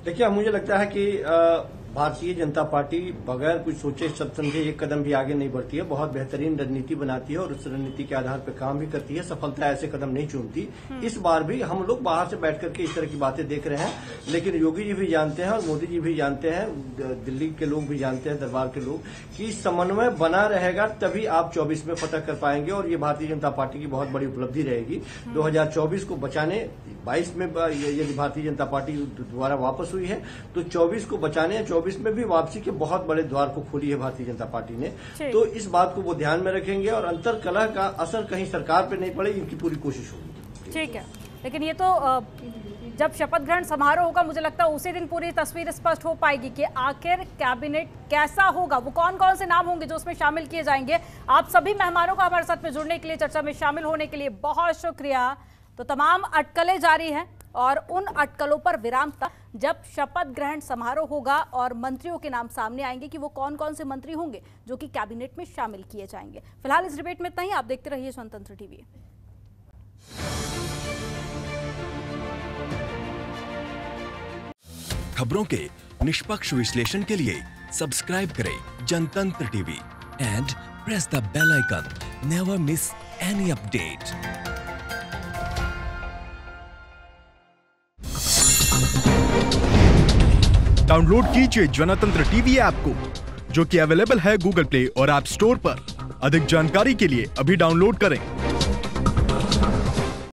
देखिए, मुझे लगता है कि भारतीय जनता पार्टी बगैर कुछ सोचे समझे एक कदम भी आगे नहीं बढ़ती है। बहुत बेहतरीन रणनीति बनाती है और उस रणनीति के आधार पर काम भी करती है। सफलता ऐसे कदम नहीं चूमती। इस बार भी हम लोग बाहर से बैठ करके इस तरह की बातें देख रहे हैं, लेकिन योगी जी भी जानते हैं और मोदी जी भी जानते हैं, दिल्ली के लोग भी जानते हैं, दरबार के लोग, कि समन्वय बना रहेगा तभी आप 24 में फतह कर पाएंगे। और ये भारतीय जनता पार्टी की बहुत बड़ी उपलब्धि रहेगी। 2024 को बचाने, 22 में यदि भारतीय जनता पार्टी दोबारा वापस हुई है तो 24 को बचाने, 24 में भी वापसी के बहुत बड़े द्वार को खोली है भारतीय जनता पार्टी ने। तो इस बात को वो ध्यान में रखेंगे और अंतर कलह का असर कहीं सरकार पे नहीं पड़े, इनकी पूरी कोशिश होगी।
ठीक है, लेकिन ये तो जब शपथ ग्रहण समारोह होगा, मुझे लगता है उसी दिन पूरी तस्वीर स्पष्ट हो पाएगी कि आखिर कैबिनेट कैसा होगा, वो कौन कौन से नाम होंगे जो उसमें शामिल किए जाएंगे। आप सभी मेहमानों का हमारे साथ में जुड़ने के लिए, चर्चा में शामिल होने के लिए बहुत शुक्रिया। तो तमाम अटकलें जारी हैं और उन अटकलों पर विराम तक जब शपथ ग्रहण समारोह होगा और मंत्रियों के नाम सामने आएंगे कि वो कौन कौन से मंत्री होंगे जो कि कैबिनेट में शामिल किए जाएंगे। फिलहाल इस डिबेट में इतना ही। आप देखते रहिए स्वतंत्र टीवी।
खबरों के निष्पक्ष विश्लेषण के लिए सब्सक्राइब करें Jantantra TV and press the bell icon. Never miss any update.
Download कीजिए जनतंत्र टीवी ऐप को, जो कि अवेलेबल है गूगल प्ले और ऐप स्टोर पर। अधिक जानकारी के लिए अभी डाउनलोड करें।